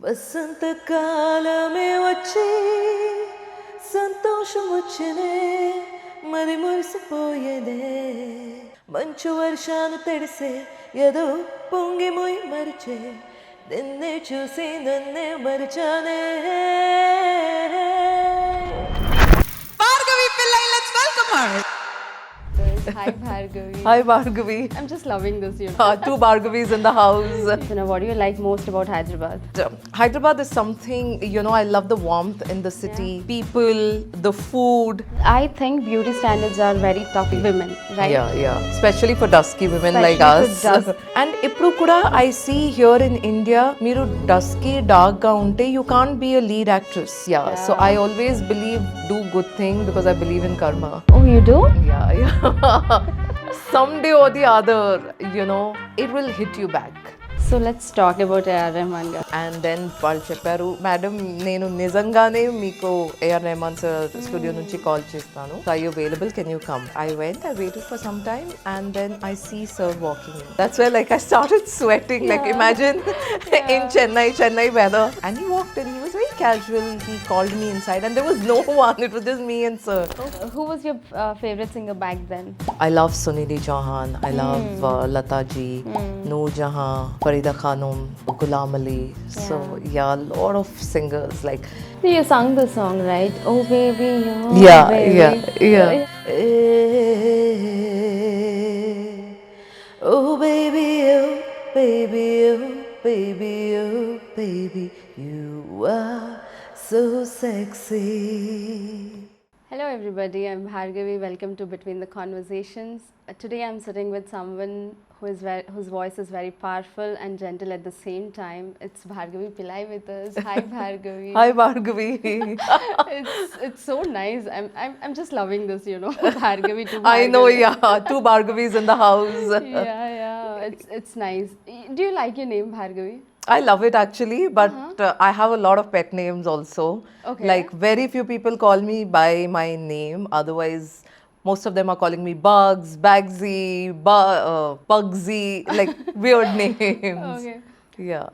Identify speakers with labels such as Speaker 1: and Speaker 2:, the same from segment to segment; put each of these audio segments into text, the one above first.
Speaker 1: వసంతకాలమే వచ్చి సంతోషం వచ్చనే మరి మురిసిపోయేదే మంచు వర్షాలు తడిసే ఏదో పొంగి మొయి మరిచే నిన్నే చూసి నన్నే మరిచానే
Speaker 2: Bhargavi Pillai, let's welcome her.
Speaker 3: Hi Bhargavi.
Speaker 1: Hi Bhargavi.
Speaker 3: I'm just loving this, you know.
Speaker 1: Two Bhargavis in the house.
Speaker 3: So now, what do you like most about Hyderabad?
Speaker 1: Hyderabad is something, I love the warmth in the city, people, the food.
Speaker 3: I think beauty standards are very tough for women, right?
Speaker 1: Yeah. Especially for dusky women like
Speaker 3: Especially
Speaker 1: us.
Speaker 3: for dusk.
Speaker 1: And ఇప్పుడు కూడా I see here in India, మీరు dusky, dark గా ఉంటే you can't be a lead actress. Yeah. So I always believe do good thing because I believe in karma.
Speaker 3: Oh, you do?
Speaker 1: Yeah. Someday or the other, it will hit you back.
Speaker 3: So let's talk about A.R. Rahman garu.
Speaker 1: And then వాళ్ళు చెప్పారు madam నేను నిజంగానే మీకు A R Rahman sir studio నుంచి call చేస్తాను I you available can you come I went I waited for some time and then I see sir walking that's why like I started sweating like imagine in Chennai weather and he walked in he was very casual he called me inside and there was no one it was just me and sir.
Speaker 3: Who was your favorite singer back then?
Speaker 1: I love Sunidhi Chauhan. I love Lata ji, Noor Jahan, Farida Khanum, Ghulam Ali. So yeah, a lot of singers like.
Speaker 3: You sung the song, right? Oh baby, oh
Speaker 1: Yeah,
Speaker 3: baby.
Speaker 1: yeah. Oh baby, oh baby, oh baby, oh baby, you are so sexy.
Speaker 3: Hello everybody, I'm Bhargavi. Welcome to Between the Conversations. Today I'm sitting with someone whose voice is very powerful and gentle at the same time. It's Bhargavi Pillai with us. Hi Bhargavi.
Speaker 1: Hi Bhargavi.
Speaker 3: It's so nice. I'm just loving this, Bhargavi to Bhargavi.
Speaker 1: I know, yeah. Two Bhargavis in the house.
Speaker 3: Yeah. It's nice. Do you like your name, Bhargavi?
Speaker 1: I love it actually, but I have a lot of pet names also.
Speaker 3: Okay.
Speaker 1: Like very few people call me by my name. Otherwise, most of them are calling me Bugs, Bagsy, Bugsy, like weird names.
Speaker 3: Okay.
Speaker 1: Yeah.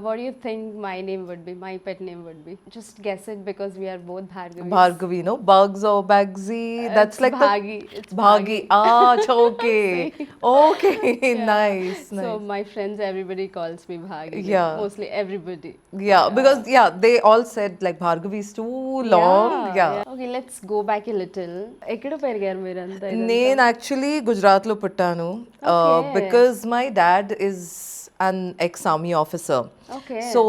Speaker 3: What do you think my name would be? My pet name would be? Just guess it because we are both Bhargavis.
Speaker 1: Bhargavi, no? Bugs or Bagsy? That's
Speaker 3: It's
Speaker 1: like
Speaker 3: Bhagi. It's
Speaker 1: Bhagi. Ah, okay. Okay, nice.
Speaker 3: So my friends, everybody calls me Bhagi.
Speaker 1: Yeah.
Speaker 3: Mostly everybody.
Speaker 1: Yeah, because they all said like Bhargavi is too long. Yeah.
Speaker 3: Okay, let's go back a little. ఎక్కడ పెరిగారు మీరంతా?
Speaker 1: నేను actually గుజరాత్లో పుట్టాను because my dad is an ex-army officer.
Speaker 3: Okay.
Speaker 1: So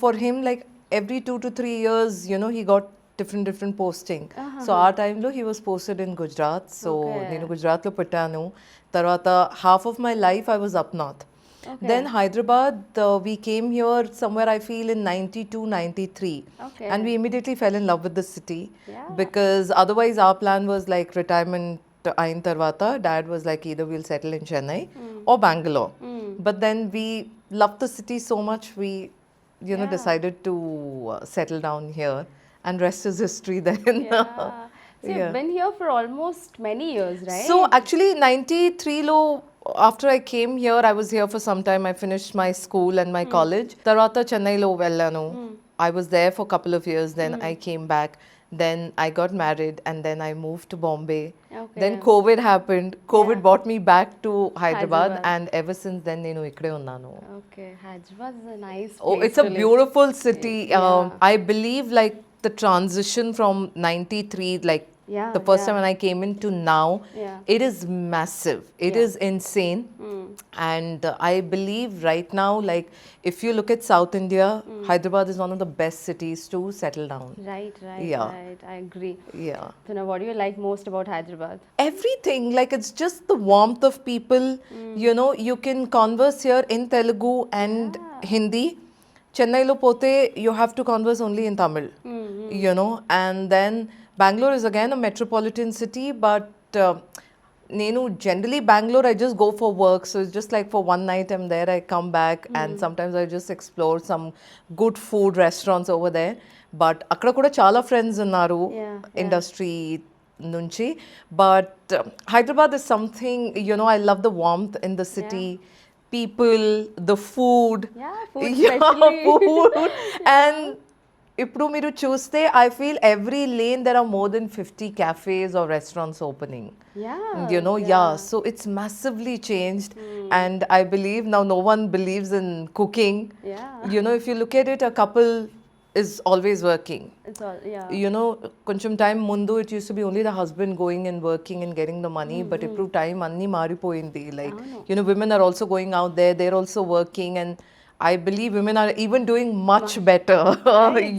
Speaker 1: for him, like every 2 to 3 years, he got different posting. So our time lo he was posted in Gujarat. So nenu Gujarat lo puttanu. Tarvata half of my life I was up north.
Speaker 3: Okay.
Speaker 1: Then Hyderabad, we came here somewhere I feel in 92, 93.
Speaker 3: Okay.
Speaker 1: And we immediately fell in love with the city.
Speaker 3: Yeah.
Speaker 1: Because otherwise our plan was like retirement ayin tarvata dad was like either we'll settle in Chennai or Bangalore. But then we loved the city so much we decided to settle down here and rest is history then.
Speaker 3: Yeah. So you've been here for almost many years, right?
Speaker 1: So actually 93 lo after I came here I was here for some time I finished my school and my college tarvata Chennai lo vellanu I was there for a couple of years then I came back then I got married and then I moved to Bombay.
Speaker 3: Okay.
Speaker 1: Then COVID happened. COVID brought me back to Hyderabad and ever since then nenu ikkade unnanu.
Speaker 3: Okay, Hyderabad is a nice place.
Speaker 1: Oh, it's a
Speaker 3: to live.
Speaker 1: beautiful city. I believe like the transition from 93 like
Speaker 3: Yeah,
Speaker 1: the first time when I came in to now, it is massive. It is insane. And I believe right now, like if you look at South India, Hyderabad is one of the best cities to settle down.
Speaker 3: Right.
Speaker 1: Yeah.
Speaker 3: Right. I agree.
Speaker 1: Yeah.
Speaker 3: So now, what do you like most about Hyderabad?
Speaker 1: Everything, like it's just the warmth of people. You can converse here in Telugu and Hindi. Chennai lo pote, you have to converse only in Tamil. And then Bangalore is again a metropolitan city, but generally Bangalore I just go for work, so it's just like for one night I'm there, I come back and sometimes I just explore some good food restaurants over there. But akkada kuda chala friends unnaru industry nunchi, but Hyderabad is something, I love the warmth in the city. people, the food.
Speaker 3: Yeah, food
Speaker 1: Yeah,
Speaker 3: especially.
Speaker 1: food. And ఇప్పుడు మీరు చూస్తే I feel every lane there are more than 50 cafes or restaurants opening.
Speaker 3: Yeah.
Speaker 1: You know, yeah. So it's massively changed. And I believe now no one believes in cooking.
Speaker 3: Yeah.
Speaker 1: You know, if you look at it, a couple is always working.
Speaker 3: It's all, yeah.
Speaker 1: You know, కొంచెం time ముందు it used to be only the husband going and working and getting the money, but ఇప్పుడు time అన్నీ మారిపోయింది. Like, you know, women are also going out there, they're also working, and I believe women are even doing much better,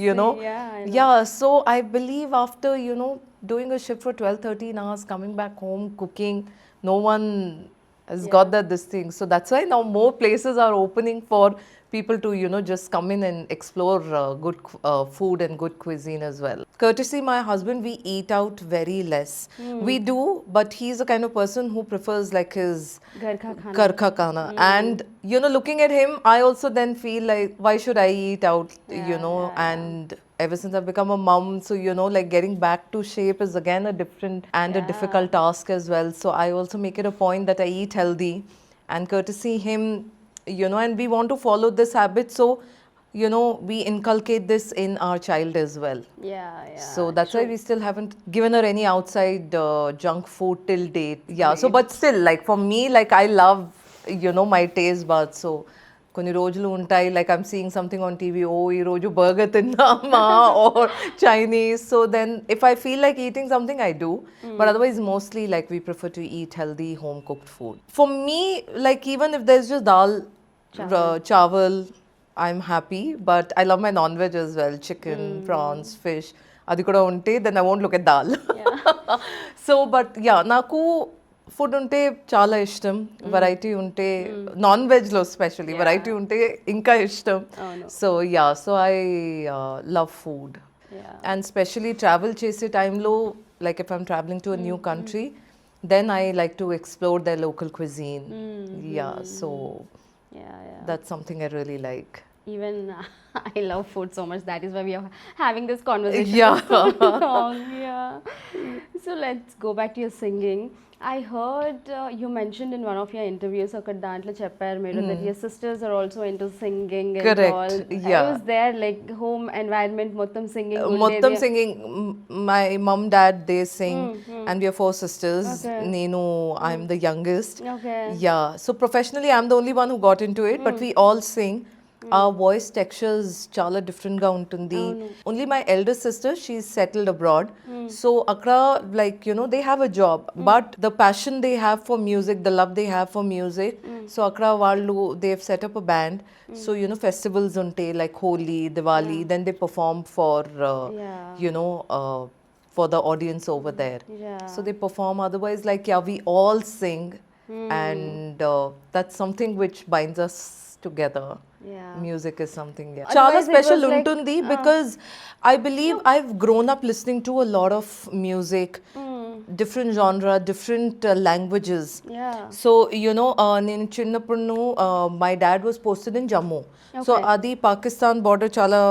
Speaker 1: you know.
Speaker 3: Yeah, I know.
Speaker 1: Yeah, so I believe after, you know, doing a shift for 12, 13 hours, coming back home, cooking, no one has got that this thing. So that's why now more places are opening for people to, you know, just come in and explore good food and good cuisine as well. Courtesy my husband, we eat out very less. We do, but he's the kind of person who prefers like his
Speaker 3: Ghar ka khana.
Speaker 1: karka kana. And, you know, looking at him, I also then feel like, why should I eat out, you know? And ever since I've become a mom, so, you know, like getting back to shape is again a different and a difficult task as well. So I also make it a point that I eat healthy, and courtesy him, you know, and we want to follow this habit. So, you know, we inculcate this in our child as well.
Speaker 3: Yeah, yeah.
Speaker 1: So that's why we still haven't given her any outside junk food till date. Yeah. So, but still, like for me, like I love, you know, my taste buds. So, కొన్ని రోజులు ఉంటాయి, like I'm seeing something on TV, oh, ఈ రోజు burger తిన్నామా, or Chinese. So then, if I feel like eating something, I do. But otherwise, mostly like we prefer to eat healthy, home cooked food. For me, like even if there's just dal, chawal, I'm happy. But I love my non-veg as well, chicken, prawns, fish. అది కూడా ఉంటే then I won't look at dal. So, but yeah, నాకు food ఉంటే చాలా ఇష్టం, variety ఉంటే non వెజ్లో specially variety ఉంటే ఇంకా ఇష్టం. So yeah, so I love food. And specially travel చేసే టైంలో, like if I'm travelling to a new country, then I like to explore their local cuisine. Yeah, so that's something I really like.
Speaker 3: Even I love food so much. That is why we are having this conversation.
Speaker 1: Yeah.
Speaker 3: for so long. Yeah. So let's go back to your singing. I heard you mentioned in one of your interviews ఒక దాంట్లో చెప్పారు మీరు that your sisters are also into singing and
Speaker 1: Correct.
Speaker 3: all.
Speaker 1: Yeah.
Speaker 3: I was there, like home environment మొత్తం singing
Speaker 1: మొత్తం singing. My mom, dad, they sing, and we are 4 sisters. నేను, I'm the youngest.
Speaker 3: Okay.
Speaker 1: Yeah, so professionally I'm the only one who got into it, but we all sing. Our voice textures చాలా different గా ఉంటుంది. Only my elder sister, she's settled abroad. So akra, like, you know, they have a job, but the passion they have for music, the love they have for music, so akra vallu, they've set up a band. So, you know, festivals unte like Holi, Diwali, then they perform for you know, for the audience over there.
Speaker 3: Yeah.
Speaker 1: So they perform. Otherwise, like, yeah, we all sing, and that's something which binds us together.
Speaker 3: Yeah.
Speaker 1: Music is something, yeah.
Speaker 3: Otherwise
Speaker 1: Chala
Speaker 3: it
Speaker 1: special
Speaker 3: was like,
Speaker 1: untundi because I believe I've grown up listening to a lot of music, different genre, different languages.
Speaker 3: Yeah.
Speaker 1: So, you know, నేను చిన్నప్పుడు my dad was posted in Jammu. So అది Pakistan border చాలా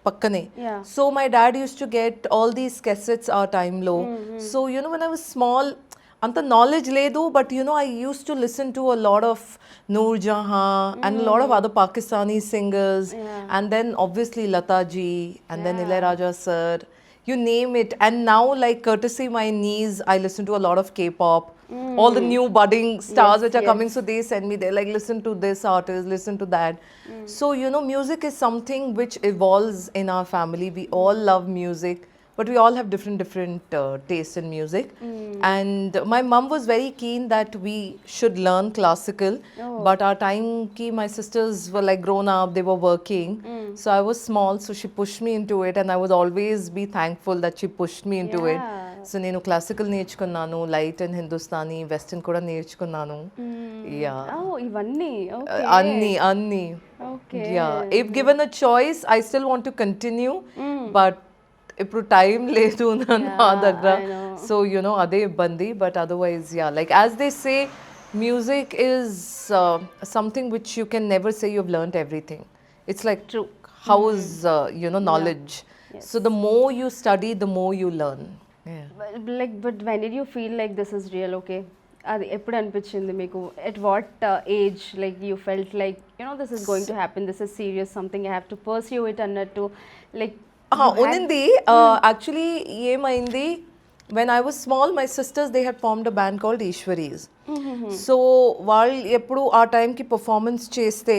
Speaker 1: పక్కనే.
Speaker 3: Yeah.
Speaker 1: So my dad used to get all these cassettes our time low. So, you know, when I was small, anta knowledge ledu, but you know, I used to listen to a lot of Noor Jahan and a lot of other Pakistani singers, and then obviously Lata ji, and then Ilaiyaraaja sir, you name it. And now, like, courtesy my niece, I listen to a lot of K-pop. All the new budding stars which are coming, so they send me, they're like, listen to this artist, listen to that. So, you know, music is something which evolves in our family. We all love music, but we all have different tastes in music. And my mom was very keen that we should learn classical, but our time ki my sisters were like grown up, they were working, so I was small, so she pushed me into it, and I would always be thankful that she pushed me into it. So నేను classical నేర్చుకున్నాను, light and Hindustani, western కూడా నేర్చుకున్నాను. Yeah,
Speaker 3: ఇవన్నీ
Speaker 1: అన్ని.
Speaker 3: Okay.
Speaker 1: Yeah, if given a choice, I still want to continue, but ఇప్పుడు time లేదు నా దగ్గర. సో, యు నో, అదే ఇబ్బంది. But otherwise, ya, like as they say, music is something which you can never say you have learned everything. It's like house, you know, knowledge. So the more you study, the more you learn.
Speaker 3: But when did you feel like this is real? Okay, అది ఎప్పుడు అనిపించింది మీకు? At what age like you felt like this is going to happen, this is serious, something I have to pursue it అన్నట్టు like
Speaker 1: ఉన్నింది. Actually ఏమైంది, when I was small, my sisters, they had formed a band called Ishwaris. So వాళ్ళు ఎప్పుడు ఆ టైంకి performance చేస్తే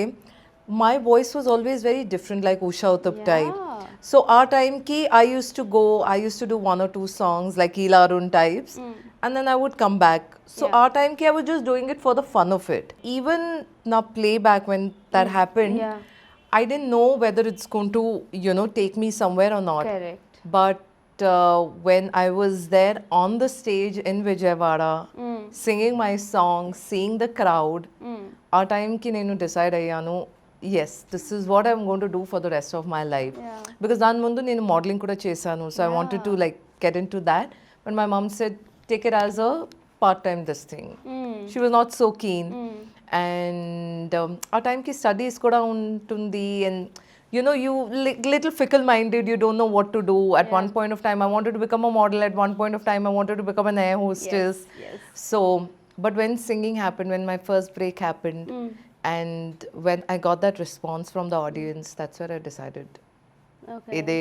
Speaker 1: my voice was always very different, like Usha Uthup type. So ఆ టైంకి I used to do one or two songs like Ila Arun types, and then I would come back. So ఆ టైంకి I was just doing it for the fun of it. Even na playback when that happened,
Speaker 3: Yeah.
Speaker 1: I didn't know whether it's going to, take me somewhere or not.
Speaker 3: Correct.
Speaker 1: But when I was there on the stage in Vijayawada, singing my song, seeing the crowd, ఆ టైంకి నేను decide అయ్యాను, yes, this is what I'm going to do for the rest of my life.
Speaker 3: Yeah.
Speaker 1: Because దాని ముందు నేను modelling కూడా చేశాను, so I wanted to like get into that. But my mom said, take it as a part-time this thing. She was not so keen. And ఆ టైంకి studies కూడా ఉంటుంది, and you little fickle-minded, you don't know what to do. At one point of time, I wanted to become a model. At one point of time, I wanted to become an air hostess.
Speaker 3: Yes.
Speaker 1: So, but when singing happened, when my first break happened, and when I got that response from the audience, that's where I decided,
Speaker 3: Okay.
Speaker 1: ఇదే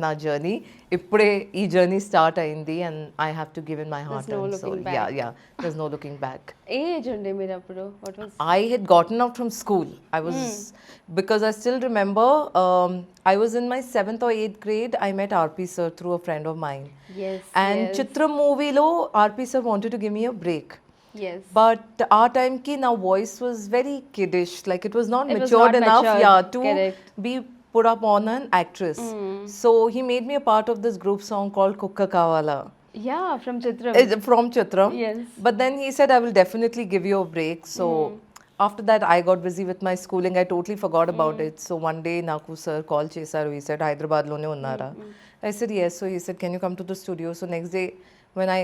Speaker 1: నా journey, ఇప్పుడే ఈ journey start అయింది, and I have to give in my heart
Speaker 3: no
Speaker 1: and soul.
Speaker 3: looking back.
Speaker 1: Yeah, there's no looking back.
Speaker 3: A age ఉండే మీరు అప్పుడు? What was
Speaker 1: I had gotten out from school. I was, because I still remember, I was in my 7th or 8th grade. I met RP sir through a friend of mine.
Speaker 3: yes
Speaker 1: And
Speaker 3: yes,
Speaker 1: Chitram movie lo RP sir wanted to give me a break.
Speaker 3: yes.
Speaker 1: But our time ki now voice was very kiddish. Like it was not
Speaker 3: It was
Speaker 1: matured
Speaker 3: not
Speaker 1: enough,
Speaker 3: matured,
Speaker 1: to
Speaker 3: correct.
Speaker 1: be put up on an actress. So he made me a part of this group song called Kukka Kavala.
Speaker 3: Yeah, from Chitram.
Speaker 1: From Chitram.
Speaker 3: Yes.
Speaker 1: But then he said, I will definitely give you a break. So after that, I got busy with my schooling. I totally forgot about it. So one day, Naku sir called Chesaru. He said, Hyderabad lone unnara. I said, yes. So he said, can you come to the studio? So next day, when I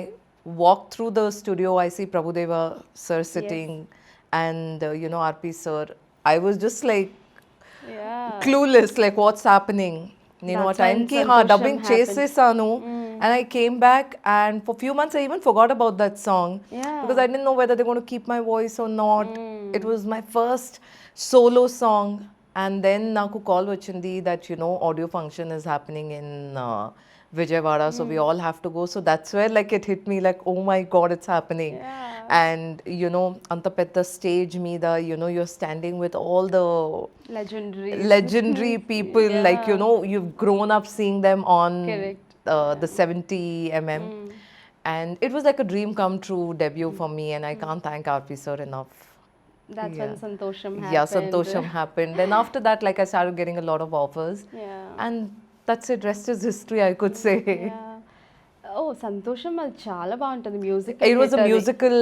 Speaker 1: walked through the studio, I see Prabhudeva sir sitting, and RP sir. I was just like
Speaker 3: Yeah.
Speaker 1: clueless, like what's happening. నేను ఆ
Speaker 3: That's when
Speaker 1: టైంకి
Speaker 3: సంతోషం
Speaker 1: dubbing
Speaker 3: happened.
Speaker 1: చేసేసాను, and I came back, and for few months I even forgot about that song.
Speaker 3: Yeah.
Speaker 1: Because I didn't know whether they're going to keep my voice or not. It was my first solo song, and then నాకు call వచ్చింది that audio function is happening in Vijayawada, so we all have to go. So that's where like it hit me like, oh my god, it's happening.
Speaker 3: Yeah.
Speaker 1: And anta pedda stage meeda, you're standing with all the legendary people, like you've grown up seeing them on
Speaker 3: Correct.
Speaker 1: the 70 and it was like a dream come true debut for me, and I can't thank RP sir enough.
Speaker 3: That's when Santosham happened.
Speaker 1: Yeah, Santosham happened. Then after that, like I started getting a lot of offers,
Speaker 3: Yeah.
Speaker 1: and that's it, rest is history, I could say.
Speaker 3: Yeah. Oh, Santosham అది చాలా బాగుంటుంది music.
Speaker 1: It was a musical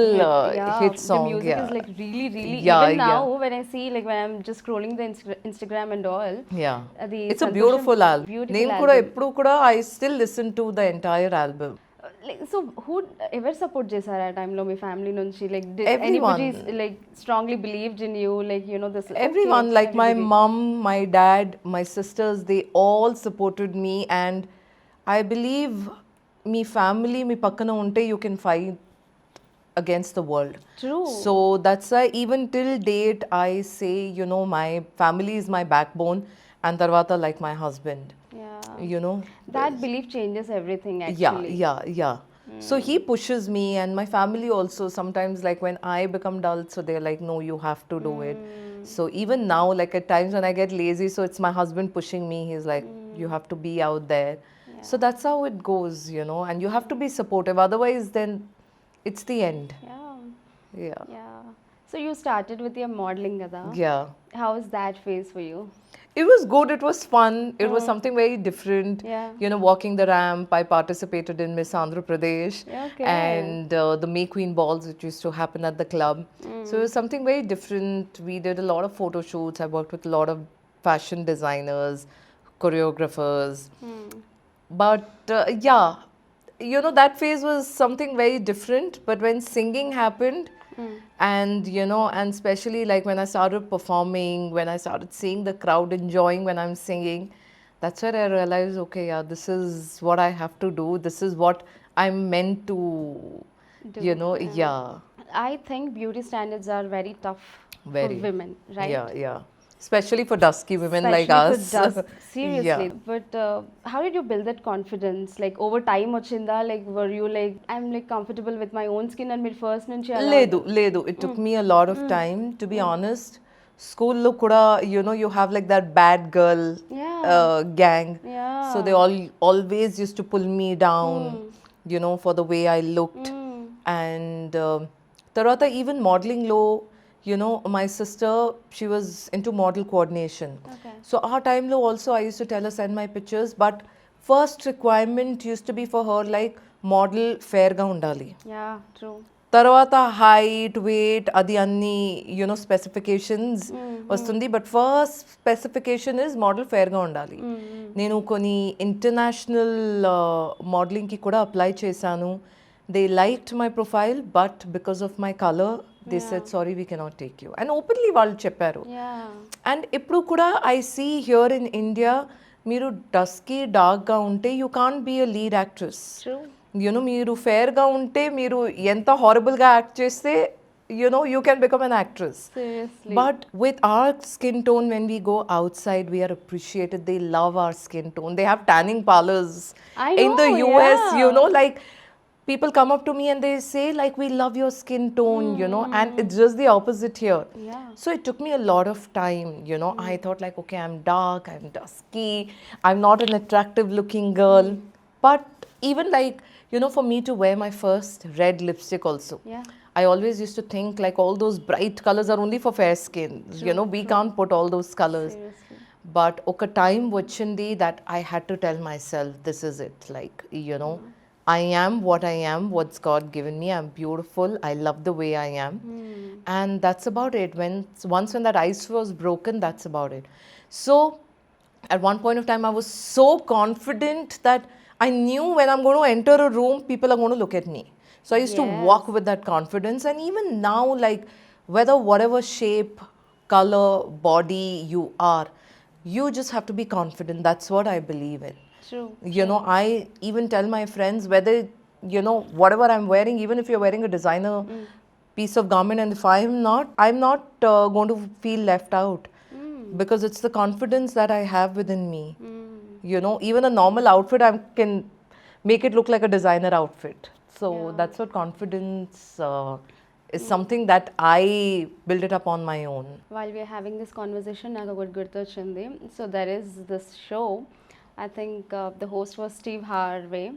Speaker 1: hit song.
Speaker 3: The music
Speaker 1: Yeah.
Speaker 3: is like really
Speaker 1: Yeah,
Speaker 3: even now when I see like when I'm just scrolling the Instagram and all.
Speaker 1: Yeah.
Speaker 3: అది
Speaker 1: It's a
Speaker 3: Santosham-
Speaker 1: beautiful album.
Speaker 3: beautiful
Speaker 1: నేను కూడా
Speaker 3: album.
Speaker 1: ఎప్పుడు కూడా I still listen to the entire album.
Speaker 3: Like, so who ఎవరు support చేశారు ఆ టైంలో మీ family నుంచి? Like did
Speaker 1: Everyone.
Speaker 3: anybody like strongly believed in you, like this
Speaker 1: Everyone,
Speaker 3: okay,
Speaker 1: like my
Speaker 3: everybody.
Speaker 1: mom, my dad, my sisters, they all supported me, and I believe మీ family మీ పక్కన ఉంటే you can fight against the world.
Speaker 3: True.
Speaker 1: So that's why even till date I say, my family is my backbone, and tarvata like my husband,
Speaker 3: Yeah. That belief changes everything actually.
Speaker 1: Yeah. So he pushes me, and my family also sometimes, like when I become dull, so they're like, no, you have to do it. So even now, like at times when I get lazy, so it's my husband pushing me. He's like, you have to be out there. So that's how it goes, and you have to be supportive. Otherwise, then it's the end.
Speaker 3: Yeah. So you started with your modeling kada.
Speaker 1: Yeah.
Speaker 3: How was that phase for you?
Speaker 1: It was good. It was fun. It was something very different.
Speaker 3: Yeah.
Speaker 1: Walking the ramp. I participated in Miss Andhra Pradesh.
Speaker 3: Okay.
Speaker 1: And the May Queen balls, which used to happen at the club. So it was something very different. We did a lot of photo shoots. I worked with a lot of fashion designers, choreographers. But that phase was something very different. But when singing happened, and and especially like when I started performing, when I started seeing the crowd enjoying when I'm singing, that's where I realized, okay, this is what I have to do. This is what I'm meant to,
Speaker 3: Do,
Speaker 1: yeah.
Speaker 3: I think beauty standards are very tough
Speaker 1: Very.
Speaker 3: for women, right?
Speaker 1: Yeah. Especially for dusky women like
Speaker 3: Especially
Speaker 1: us.
Speaker 3: for dusk. Seriously.
Speaker 1: Yeah.
Speaker 3: But how did you build that confidence? Like over time వచ్చిందా? Like were you like I'm like comfortable with my own skin and మీరు first నుంచి అలా
Speaker 1: లేదు. It took me a lot of time, to be honest. School kuda, you have like that bad girl
Speaker 3: Yeah.
Speaker 1: gang.
Speaker 3: Yeah.
Speaker 1: So they always used to pull me down, for the way I looked. And tarvata even modeling lo, my sister, she was into model coordination.
Speaker 3: Okay.
Speaker 1: So our time lo also, I used to tell her send my pictures, but first requirement used to be for her like model fair ga undali.
Speaker 3: Yeah, true.
Speaker 1: తర్వాత height weight అది అన్ని specifications వస్తుంది, but first specification is model ఫేర్గా ఉండాలి. నేను కొన్ని international మోడలింగ్కి కూడా అప్లై చేశాను. They liked my profile, but because of my colour they said sorry we cannot take you and openly వాళ్ళు చెప్పారు.
Speaker 3: Yeah.
Speaker 1: అండ్ ఇప్పుడు కూడా I see here in India, మీరు డస్కీ డార్క్గా ఉంటే you can't be a lead actress.
Speaker 3: True.
Speaker 1: మీరు ఫేర్గా ఉంటే మీరు ఎంత హారబుల్గా యాక్ట్ చేస్తే you can become an actress.
Speaker 3: Seriously.
Speaker 1: But with our skin tone, when we go outside, we are appreciated. They love our skin tone. They have tanning parlors
Speaker 3: I
Speaker 1: in the
Speaker 3: know,
Speaker 1: US,
Speaker 3: yeah.
Speaker 1: like people come up to me and they say like, we love your skin tone, and it's just the opposite here.
Speaker 3: Yeah.
Speaker 1: So it took me a lot of time, I thought like, okay, I'm dark, I'm dusky, I'm not an attractive looking girl. But even like, for me to wear my first red lipstick also,
Speaker 3: Yeah.
Speaker 1: I always used to think like all those bright colors are only for fair skin. We can't put all those colors.
Speaker 3: Seriously.
Speaker 1: But oka time vachindi that I had to tell myself, this is it. Like, I am what I am, what's God given me. I'm beautiful. I love the way I am. And that's about it. Once when that ice was broken, that's about it. So at one point of time, I was so confident that I knew when I'm going to enter a room, people are going to look at me. So I used to walk with that confidence. And even now, like, whatever shape, color, body you are, you just have to be confident. That's what I believe in.
Speaker 3: True.
Speaker 1: I even tell my friends, whether, whatever I'm wearing, even if you're wearing a designer piece of garment, and if I'm not going to feel left out, because it's the confidence that I have within me. Even a normal outfit, I can make it look like a designer outfit. So that's what confidence is, something that I build it up on my own.
Speaker 3: While we are having this conversation, నాకు ఒకటి గుర్తొచ్చింది. So there is this show. I think the host was Steve Harvey,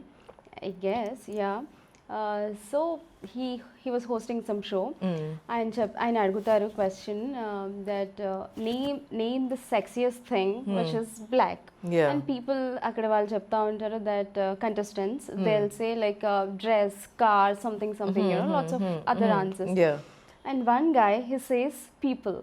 Speaker 3: I guess. Yeah. So he was hosting some show. ఆయన అడుగుతారు question that name the sexiest thing which is black.
Speaker 1: Yeah.
Speaker 3: And people అక్కడ వాళ్ళు చెప్తా ఉంటారు that contestants they'll say like dress, car, something, lots of other answers.
Speaker 1: Yeah.
Speaker 3: And one guy he says people.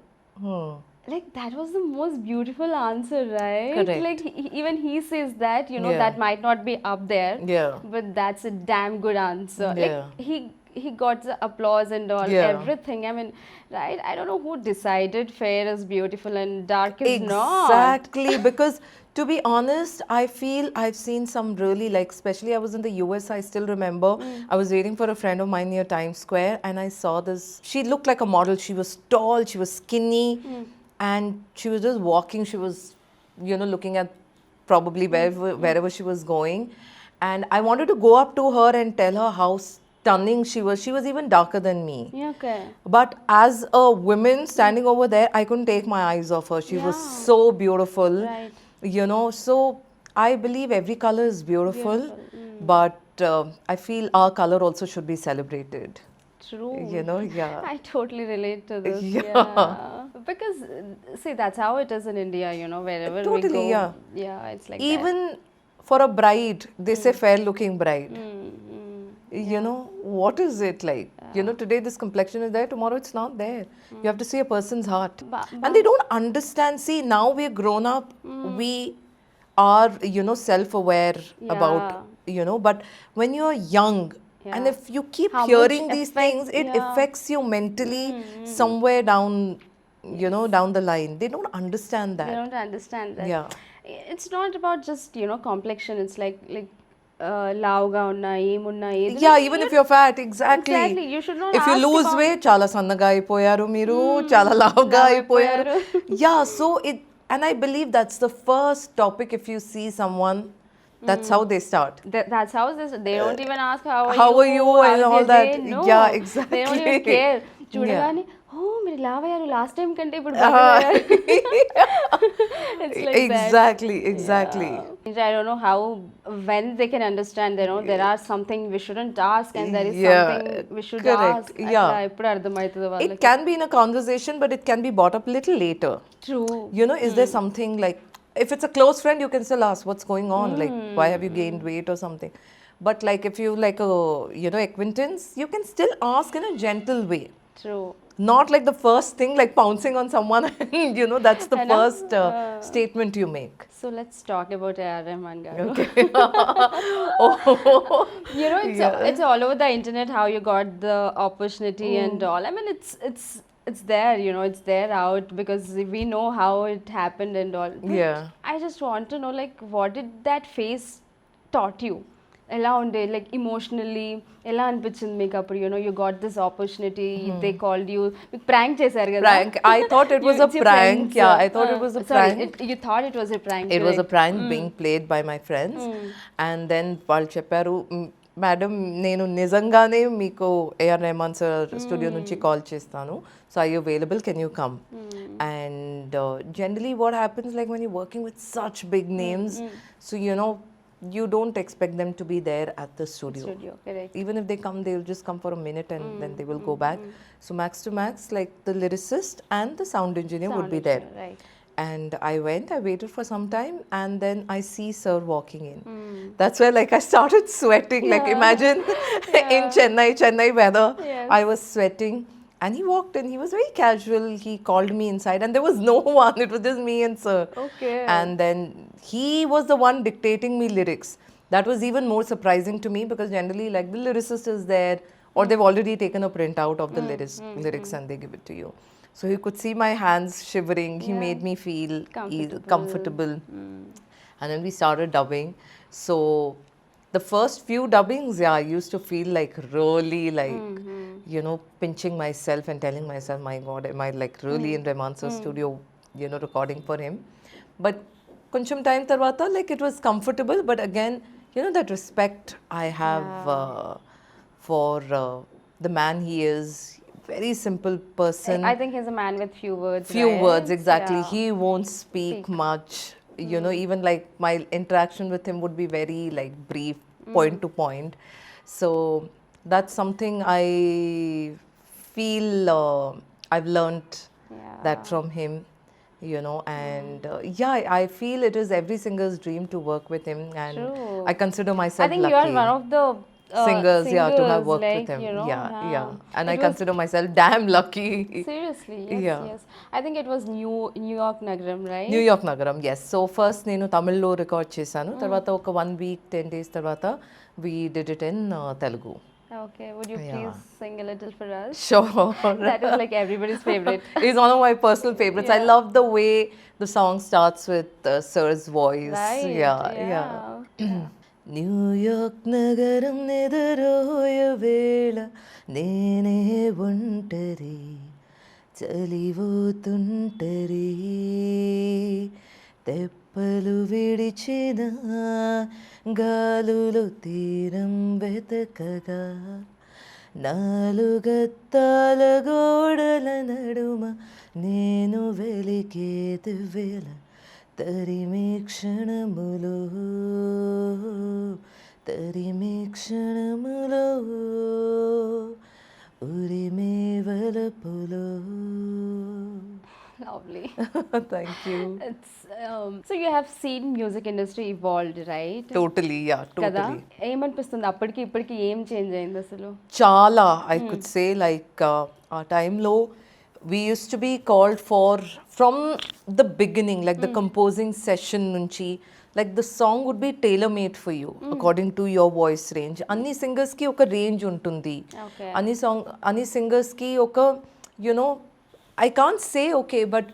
Speaker 3: Like that was the most beautiful answer, right?
Speaker 1: Correct.
Speaker 3: Like even he says that
Speaker 1: Yeah.
Speaker 3: that might not be up there,
Speaker 1: Yeah.
Speaker 3: but that's a damn good answer.
Speaker 1: Yeah.
Speaker 3: Like he got the applause and all,
Speaker 1: Yeah.
Speaker 3: everything. I mean, right? I don't know who decided fair is beautiful and dark is not.
Speaker 1: Exactly. Because to be honest, I feel I've seen some really, like, especially I was in the US, I still remember, I was waiting for a friend of mine near Times Square and I saw this. She looked like a model. She was tall, she was skinny, and she was just walking. She was, looking at probably wherever she was going. And I wanted to go up to her and tell her how stunning she was. She was even darker than me.
Speaker 3: Yeah, okay.
Speaker 1: But as a woman standing over there, I couldn't take my eyes off her. She was so beautiful.
Speaker 3: Right.
Speaker 1: So I believe every color is beautiful, but I feel our color also should be celebrated.
Speaker 3: True.
Speaker 1: Yeah.
Speaker 3: I totally relate to this.
Speaker 1: Yeah.
Speaker 3: Because see, that's how it is in India. Wherever
Speaker 1: Totally,
Speaker 3: we go.
Speaker 1: yeah.
Speaker 3: Yeah, it's like
Speaker 1: Even for a bride, they say fair looking bride. What is it like? Today this complexion is there, tomorrow it's not there. You have to see a person's heart. And they don't understand. See, now we're grown up, we are, self-aware about, but when you're young, and if you keep
Speaker 3: How much
Speaker 1: hearing these things,
Speaker 3: affects-
Speaker 1: it affects you mentally somewhere down, down the line. They don't understand
Speaker 3: They
Speaker 1: that.
Speaker 3: don't understand that.
Speaker 1: Yeah.
Speaker 3: It's not about just complexion. It's like లావుగా ఉన్నా ఏమున్నా ఏది
Speaker 1: Yeah, even if you're fat, exactly.
Speaker 3: Exactly, you should not
Speaker 1: If you
Speaker 3: ask
Speaker 1: lose
Speaker 3: about-
Speaker 1: weight, చాలా సన్నగా అయిపోయారు మీరు, చాలా లావుగా అయిపోయారు. Yeah, so and I believe that's the first topic if you see someone, that's how they start.
Speaker 3: That's how they don't even ask how
Speaker 1: How
Speaker 3: are
Speaker 1: are
Speaker 3: you,
Speaker 1: you
Speaker 3: how's
Speaker 1: and
Speaker 3: your
Speaker 1: all that.
Speaker 3: day? No,
Speaker 1: Yeah,
Speaker 3: they don't even
Speaker 1: exactly.
Speaker 3: care. చూడగానే ఓ మీరు లావయ్యారు last time కంటే ఇప్పుడు it's like
Speaker 1: Exactly,
Speaker 3: that.
Speaker 1: exactly.
Speaker 3: Yeah. I don't know how when they can understand, you know, there are something we shouldn't ask and there is
Speaker 1: Yeah,
Speaker 3: something we should
Speaker 1: correct.
Speaker 3: ask.
Speaker 1: Yeah.
Speaker 3: అట్లా ఎప్పుడు అర్థమవుతుందో
Speaker 1: It
Speaker 3: వాళ్ళకి.
Speaker 1: can be in a conversation, but it can be brought up little later.
Speaker 3: True.
Speaker 1: You know, is there something like, if it's a close friend, you can still ask what's going on, like why have you gained weight or something. But like if you like a, you know, acquaintance, you can still ask in a gentle way.
Speaker 3: True.
Speaker 1: Not like the first thing, like pouncing on someone, and you know, that's the
Speaker 3: I know.
Speaker 1: first statement you make.
Speaker 3: So let's talk about A.R. Rahman garu.
Speaker 1: Okay. Oh.
Speaker 3: You know, it's all over the internet how you got the opportunity and all. I mean, it's there, you know, it's there out because we know how it happened and all. But
Speaker 1: Yeah.
Speaker 3: I just want to know, like, what did that phase taught you? ఎలా ఉండే like emotionally ఎలా అనిపించింది మీకు అప్పుడు you know you got this opportunity they called you మీకు prank చేశారు కదా
Speaker 1: Prank. I thought it was a prank. Yeah, I thought it was a prank.
Speaker 3: You thought it was a prank.
Speaker 1: It was a prank being played by my friends. And then వాళ్ళు చెప్పారు, madam నేను నిజంగానే మీకు A R Rahman sir studio నుంచి call చేస్తాను, so I you available, can you come? And generally what happens like when you working with such big names, so you know you don't expect them to be there at the studio.
Speaker 3: Correct.
Speaker 1: Even if they come, they'll just come for a minute and then they will go back. So max to max, like the lyricist and the sound engineer would be there.
Speaker 3: Right.
Speaker 1: And I went, I waited for some time, and then I see sir walking in. That's where like I started sweating. Like imagine in Chennai weather,
Speaker 3: Yes.
Speaker 1: I was sweating. And he walked in, he was very casual, he called me inside and there was no one, it was just me and sir.
Speaker 3: Okay.
Speaker 1: And then he was the one dictating me lyrics. That was even more surprising to me because generally like the lyricist is there or they've already taken a printout of the lyrics and they give it to you. So he could see my hands shivering, he made me feel comfortable. And then we started dubbing. So the first few dubbings, yeah, I used to feel like really like, you know, pinching myself and telling myself, my God, am I like really in Rahman sir's studio, you know, recording for him? But koncham time tarvata, like it was comfortable, but again, you know, that respect I have for the man he is, very simple person.
Speaker 3: I think he's a man with few words.
Speaker 1: Few
Speaker 3: right?
Speaker 1: words, exactly.
Speaker 3: Yeah.
Speaker 1: He won't speak much. You know, even like my interaction with him would be very like brief, point to point. So that's something I feel I've learnt
Speaker 3: Yeah.
Speaker 1: that from him. You know, and yeah, I feel it is every singer's dream to work with him, and
Speaker 3: True.
Speaker 1: I consider myself
Speaker 3: I think
Speaker 1: lucky.
Speaker 3: you are one of the
Speaker 1: singers, yeah, to have worked
Speaker 3: like,
Speaker 1: with him.
Speaker 3: you know,
Speaker 1: Yeah. And
Speaker 3: It
Speaker 1: I
Speaker 3: was-
Speaker 1: consider myself damn lucky.
Speaker 3: Seriously, yes,
Speaker 1: Yeah.
Speaker 3: yes. I think it was New York Nagaram, right?
Speaker 1: New York నగరం, yes. So first నేను తమిళ్లో record చేశాను, తర్వాత ఒక 1 week 10 days తర్వాత we did it in Telugu.
Speaker 3: Okay, would you please sing a little for us?
Speaker 1: Sure.
Speaker 3: That is like everybody's favorite.
Speaker 1: It's one of my personal favorites. I love the way the song starts with Sir's voice.
Speaker 3: Right?
Speaker 1: Yeah. New York నగరం ఎదురోయ వేళ నేనే ఒంటరి చలివోతుంటరి తెప్పలు విడిచిన గాలులో తీరం వెతకగా నాలుగత్తాల గోడల నడుమ నేను వెలిగేది వేళ తరిమే క్షణములో ఉరిమే వలపులో.
Speaker 3: Lovely.
Speaker 1: Thank you.
Speaker 3: It's so you have seen music industry evolved, right?
Speaker 1: Totally, yeah,
Speaker 3: కదా
Speaker 1: totally.
Speaker 3: ఏమనిపిస్తుంది అప్పటికి ఇప్పటికి ఏం చేంజ్ అయింది అసలు?
Speaker 1: చాలా, I could say like ఆ టైంలో we used to be called for from the beginning, like the composing session nunchi, like the song would be tailor made for you according to your voice range. Anni singers ki oka range untundi.
Speaker 3: Okay.
Speaker 1: Anni singers ki oka, you know, I can't say okay, but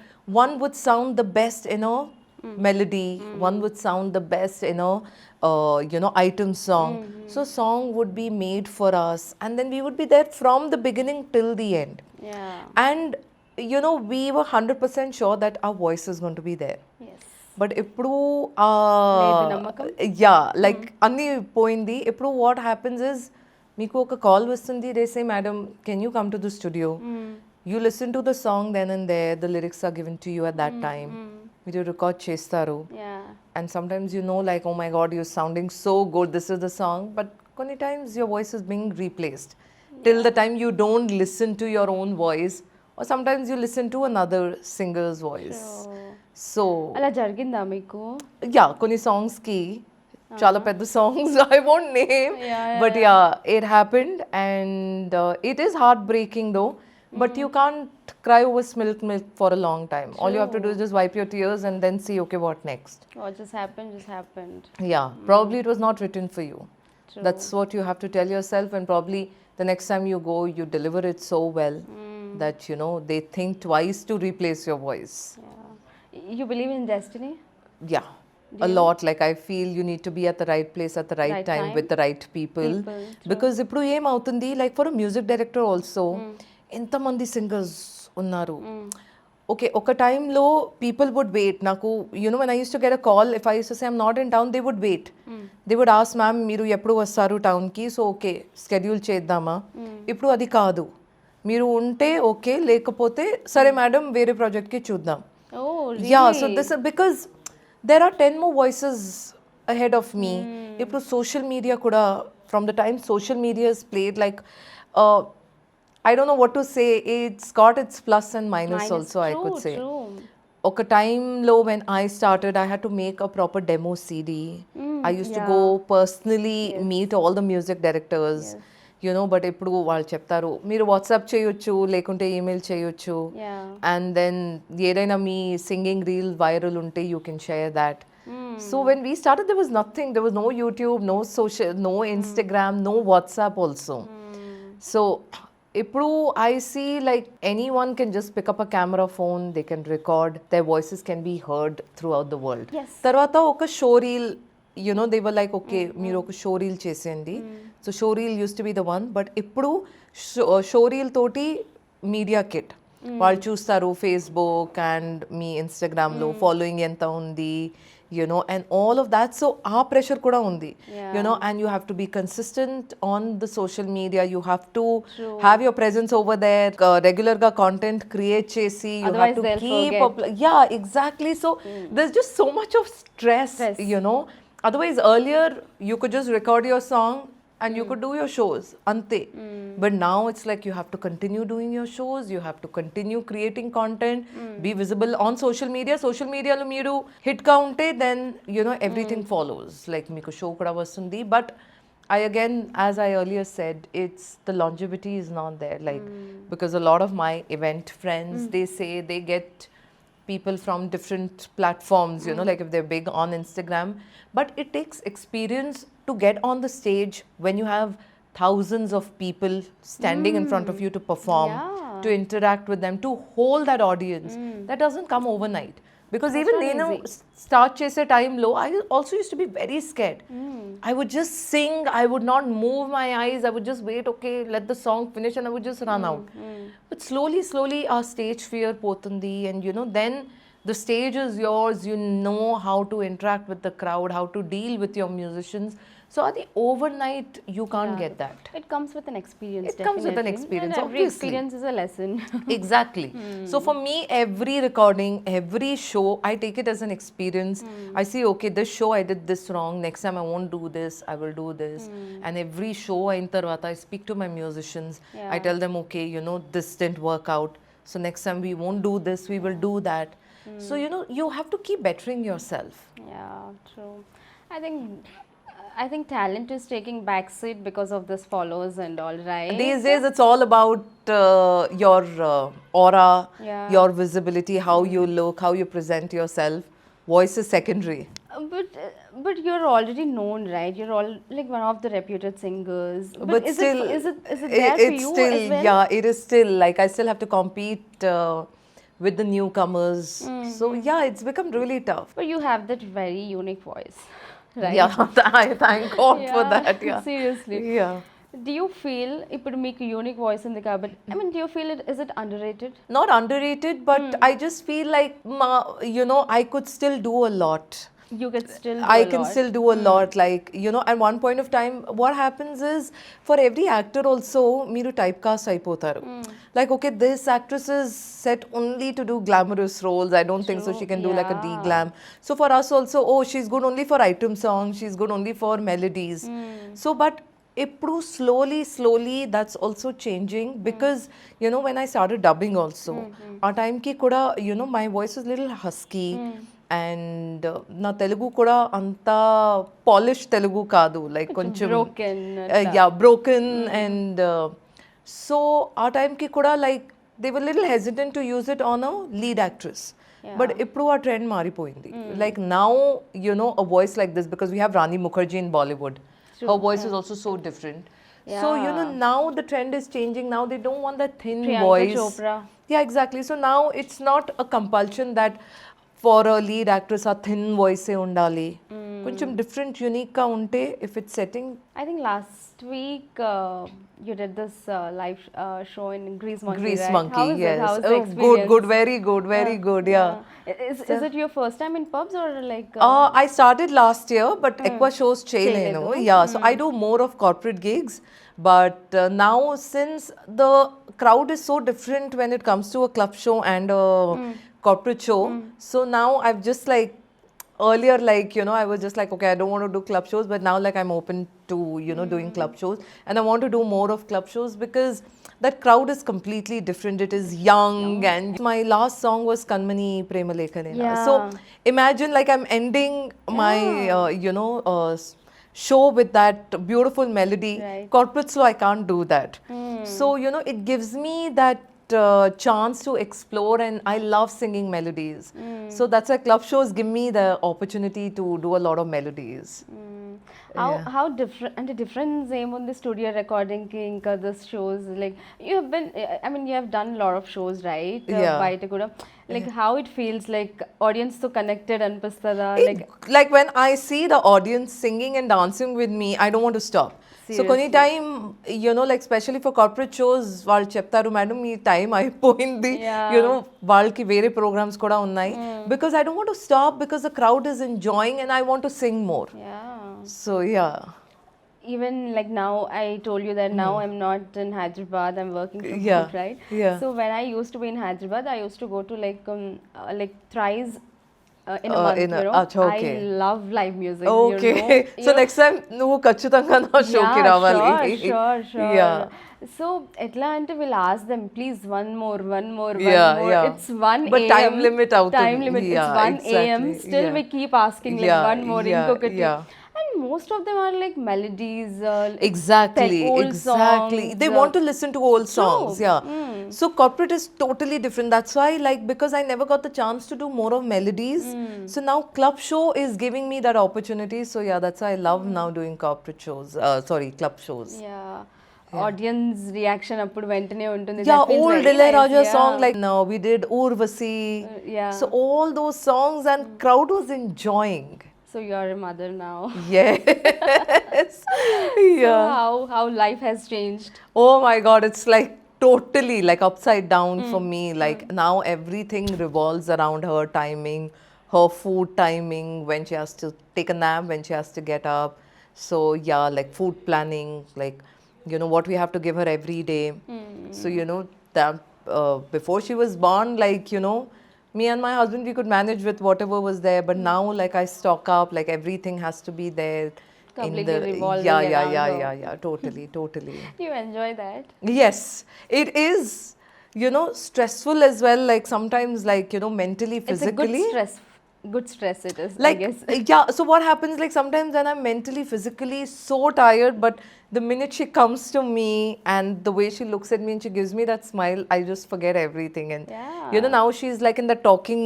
Speaker 1: one would sound the best in a melody, one would sound the best in a item song. So song would be made for us, and then we would be there from the beginning till the end.
Speaker 3: Yeah.
Speaker 1: And we were 100% sure that our voice is going to be there.
Speaker 3: Yes.
Speaker 1: But ఎప్పుడు
Speaker 3: లేదు నమ్మకం.
Speaker 1: Yeah like అన్నీ పోయింది. ఎప్పుడు what happens is మీకు ఒక call వస్తుంది, they say madam can you come to the studio, you listen to the song then and there the lyrics are given to you at that time, మీరు record చేస్తారు. And sometimes you know like oh my God you sounding so good, this is the song, but కొన్ని times your voice is being replaced till the time you don't listen to your own voice, or sometimes you listen to another singer's voice. So
Speaker 3: అలా జరిగిందా మీకు?
Speaker 1: yeah, కొన్ని songs ki చాలా పెద్ద songs I won't name, but yeah, it happened, and it is heartbreaking though, but you can't cry over spilt milk for a long time. All you have to do is just wipe your tears and then see okay what next.
Speaker 3: What just happened.
Speaker 1: Yeah, probably it was not written for you. That's what you have to tell yourself, and probably the next time you go, you deliver it so well that they think twice to replace your voice.
Speaker 3: You believe in destiny?
Speaker 1: Yeah, a lot. Like I feel you need to be at the right place at the right time with the right people. Because ippudu em avutundi, like for a music director also, enta mandi singers unnaru. Okay, oka time lo people would wait. Naku, when I used to get a call, if I used to say I'm not in town, they would wait. They would ask, ma'am, మీరు ఎప్పుడు వస్తారు టౌన్కి, so okay schedule చేద్దామా. ఇప్పుడు అది కాదు, మీరు ఉంటే ఓకే, లేకపోతే సరే మేడం వేరే ప్రాజెక్ట్కి చూద్దాం. Ya, so this because there are 10 more voices ahead of me. ఇప్పుడు సోషల్ మీడియా కూడా, from the time social media is played, like I don't know what to say, it's got its plus and minus also, I could say. ఒక టైంలో when I started, I had to make a proper demo CD. I used to go personally meet all the music directors, but ఇప్పుడు వాళ్ళు చెప్తారు మీరు WhatsApp చేయొచ్చు, లేకుంటే email చేయొచ్చు, and then ఏదైనా మీ సింగింగ్ రీల్ వైరల్ ఉంటే you can share that. So when we started, there was nothing, there was no YouTube, no social, no Instagram, no WhatsApp also. So ఇప్పుడు I see like anyone can just pick up a camera phone, they can record, their voices can be heard throughout the world. తర్వాత ఒక show reel, they were like okay మీరు ఒక show reel చేసేయండి. So show reel use to be the one, but ఇప్పుడు show reel తోటి media kit వాళ్ళు చూస్తారు, Facebook and మీ ఇన్స్టాగ్రామ్లో ఫాలోయింగ్ ఎంత ఉంది, and all of that. So our pressure kuda undi, and you have to be consistent on the social media. You have to have your presence over there, regular ga content create chesi, you
Speaker 3: otherwise
Speaker 1: have to
Speaker 3: they'll
Speaker 1: keep
Speaker 3: forget.
Speaker 1: up. Yeah, exactly. So there's just so much of stress. Otherwise earlier you could just record your song and you could do your shows ante, but now it's like you have to continue doing your shows, you have to continue creating content, be visible on social media lo meeru hit ga unte, then everything follows, like meeku show kuda vastundi. But I again, as I earlier said, it's the longevity is not there, like because a lot of my event friends, they say they get people from different platforms, like if they're big on Instagram, but it takes experience to get on the stage when you have thousands of people standing in front of you to perform, to interact with them, to hold that audience. That doesn't come overnight. Because even start chese time lo, I also used to be very scared. I would just sing, I would not move my eyes, I would just wait, okay, let the song finish, and I would just run out. But slowly our stage fear potundi, and then the stage is yours, you know how to interact with the crowd, how to deal with your musicians. So at the overnight you can't get that.
Speaker 3: It comes with an experience.
Speaker 1: It comes with an experience,
Speaker 3: and every
Speaker 1: obviously.
Speaker 3: experience is a lesson.
Speaker 1: Exactly. So for me, every recording, every show, I take it as an experience. I see, okay, this show I did this wrong, next time I won't do this, I will do this. And every show in tarvata, I speak to my musicians, I tell them, okay, this didn't work out, so next time we won't do this, we will do that. So you have to keep bettering yourself.
Speaker 3: Yeah, true. I think talent is taking backseat because of this follows and all, right?
Speaker 1: These days it's all about your aura, your visibility, how you look, how you present yourself. Voice is secondary.
Speaker 3: But you're already known, right? You're all like one of the reputed singers.
Speaker 1: But
Speaker 3: is
Speaker 1: still,
Speaker 3: it there for
Speaker 1: it's
Speaker 3: you
Speaker 1: still,
Speaker 3: as well?
Speaker 1: yeah, it is still like I still have to compete with the newcomers. So yeah, it's become really tough.
Speaker 3: But you have that very unique voice, right?
Speaker 1: Yeah, I thank God for
Speaker 3: Yeah,
Speaker 1: that. Yeah.
Speaker 3: seriously.
Speaker 1: Yeah.
Speaker 3: Do you feel ఇప్పుడు మీకు unique voice ఉంది కాబట్టి I mean do you feel it is it underrated?
Speaker 1: Not underrated, but I just feel like, I could still do a lot.
Speaker 3: You can still do
Speaker 1: I
Speaker 3: a
Speaker 1: can
Speaker 3: lot.
Speaker 1: still do a lot. Like, at one point of time, what happens is, for every actor also, మీరు typecast అయిపోతారు. Like, okay, this actress is set only to do glamorous roles. I don't think so she can do like a D-glam. So for us also, oh, she's good only for item songs. She's good only for melodies. So, but ఇప్పుడు slowly that's also changing, because when I started dubbing also, ఆ టైంకి కూడా my voice was little husky, and నా తెలుగు కూడా అంత polish Telugu కాదు, like కొంచెం
Speaker 3: broken
Speaker 1: broken, and so ఆ టైంకి కూడా like they were little hesitant to use it on a lead actress. But ఇప్పుడు ఆ ట్రెండ్ మారిపోయింది. Like now, a voice like this, because we have Rani Mukherjee in Bollywood. Her voice is also so different. So, now the trend is changing. Now they don't want that thin
Speaker 3: Priyanka
Speaker 1: voice.
Speaker 3: Chopra.
Speaker 1: Yeah, exactly. So now it's not a compulsion that for a lead actress a thin voice e undali. Koncham different, unique ka unte, if it's setting.
Speaker 3: I think last week you did this live show in Grease Monkey,
Speaker 1: Grease
Speaker 3: right?
Speaker 1: Monkey,
Speaker 3: How was
Speaker 1: yes.
Speaker 3: it? How was the
Speaker 1: Oh,
Speaker 3: experience?
Speaker 1: good, very good, very good, yeah.
Speaker 3: Is it your first time in pubs or like
Speaker 1: I started last year, but ఎక్కువ shows చేయలేను. Yeah, so I do more of corporate gigs. But now, since the crowd is so different when it comes to a club show and a corporate show, so now I've just like, earlier, like, I was just like, okay, I don't want to do club shows, but now like I'm open to, doing club shows, and I want to do more of club shows because that crowd is completely different. It is young, and my last song was Kanmani Premalekhanena.
Speaker 3: Yeah.
Speaker 1: So imagine like I'm ending my, show with that beautiful melody.
Speaker 3: Right.
Speaker 1: Corporate slow, I can't do that. So, it gives me that chance to explore, and I love singing melodies. So that's why club shows give me the opportunity to do a lot of melodies.
Speaker 3: how different, and the difference ఏముంది studio recording కి ఇంకా this shows like you have been I mean you have done lot of shows right
Speaker 1: Yeah.
Speaker 3: బయట కూడా like how it feels like audience తో connected అనిపిస్తుందా like
Speaker 1: Like when I see the audience singing and dancing with me, I don't want to stop. So కొన్ని time, like especially for corporate shows, వాళ్ళు చెప్తారు, madam ఈ time అయిపోయింది,
Speaker 3: Yeah.
Speaker 1: వాళ్ళకి వేరే programmes కూడా ఉన్నాయి, because I don't want to stop, because the crowd is enjoying and I want to sing more.
Speaker 3: Yeah
Speaker 1: So yeah.
Speaker 3: even like now I told you that now I'm not in Hyderabad, I'm working from
Speaker 1: Yeah,
Speaker 3: home, right?
Speaker 1: yeah.
Speaker 3: So when I used to be in Hyderabad, I used to go to like thrice in a month,
Speaker 1: in a- Acha, okay.
Speaker 3: I love live music.
Speaker 1: Okay. So next time నువ్వు ఖచ్చితంగా నా షోకి రావాలి.
Speaker 3: Sure.
Speaker 1: Yeah.
Speaker 3: So ఎట్లా అంటే we'll ask them, please one more.
Speaker 1: Yeah.
Speaker 3: It's 1
Speaker 1: But
Speaker 3: a.m.
Speaker 1: time limit అవుతుంది.
Speaker 3: Time limit.
Speaker 1: Yeah,
Speaker 3: It's 1 a.m.
Speaker 1: exactly.
Speaker 3: Still
Speaker 1: Yeah.
Speaker 3: we keep asking like
Speaker 1: Yeah,
Speaker 3: one more,
Speaker 1: yeah,
Speaker 3: inkokati.
Speaker 1: yeah.
Speaker 3: And most of them are like melodies.
Speaker 1: Exactly,
Speaker 3: old
Speaker 1: exactly.
Speaker 3: songs,
Speaker 1: They want to listen to old songs. Yeah. So corporate is totally different. That's why, like, because I never got the chance to do more of melodies. So now club show is giving me that opportunity. So yeah, that's why I love now doing corporate shows. Club shows.
Speaker 3: Yeah. Audience reaction appudu ventane ఉంటుంది.
Speaker 1: Yeah,
Speaker 3: That feels
Speaker 1: old
Speaker 3: very
Speaker 1: Ilayaraja
Speaker 3: nice,
Speaker 1: song,
Speaker 3: yeah.
Speaker 1: like now we did Urvasi.
Speaker 3: Yeah.
Speaker 1: So all those songs, and crowd was enjoying.
Speaker 3: So you're a mother now.
Speaker 1: Yes.
Speaker 3: So
Speaker 1: Yeah.
Speaker 3: how life has changed.
Speaker 1: Oh my God, it's like totally like upside down for me. Like now everything revolves around her timing, her food timing, when she has to take a nap, when she has to get up. So yeah, like food planning, like, what we have to give her every day. So, that before she was born, like, me and my husband, we could manage with whatever was there. But now, like, I stock up, like everything has to be there.
Speaker 3: Completely revolving
Speaker 1: yeah,
Speaker 3: around her.
Speaker 1: yeah, totally.
Speaker 3: You enjoy that?
Speaker 1: Yes, it is, stressful as well. Like sometimes, like, mentally, physically.
Speaker 3: It's a good stress it is,
Speaker 1: Like,
Speaker 3: I guess.
Speaker 1: yeah, so what happens, like sometimes when I'm mentally, physically so tired, but the minute she comes to me and the way she looks at me and she gives me that smile, I just forget everything. And,
Speaker 3: Yeah.
Speaker 1: now she's like in the talking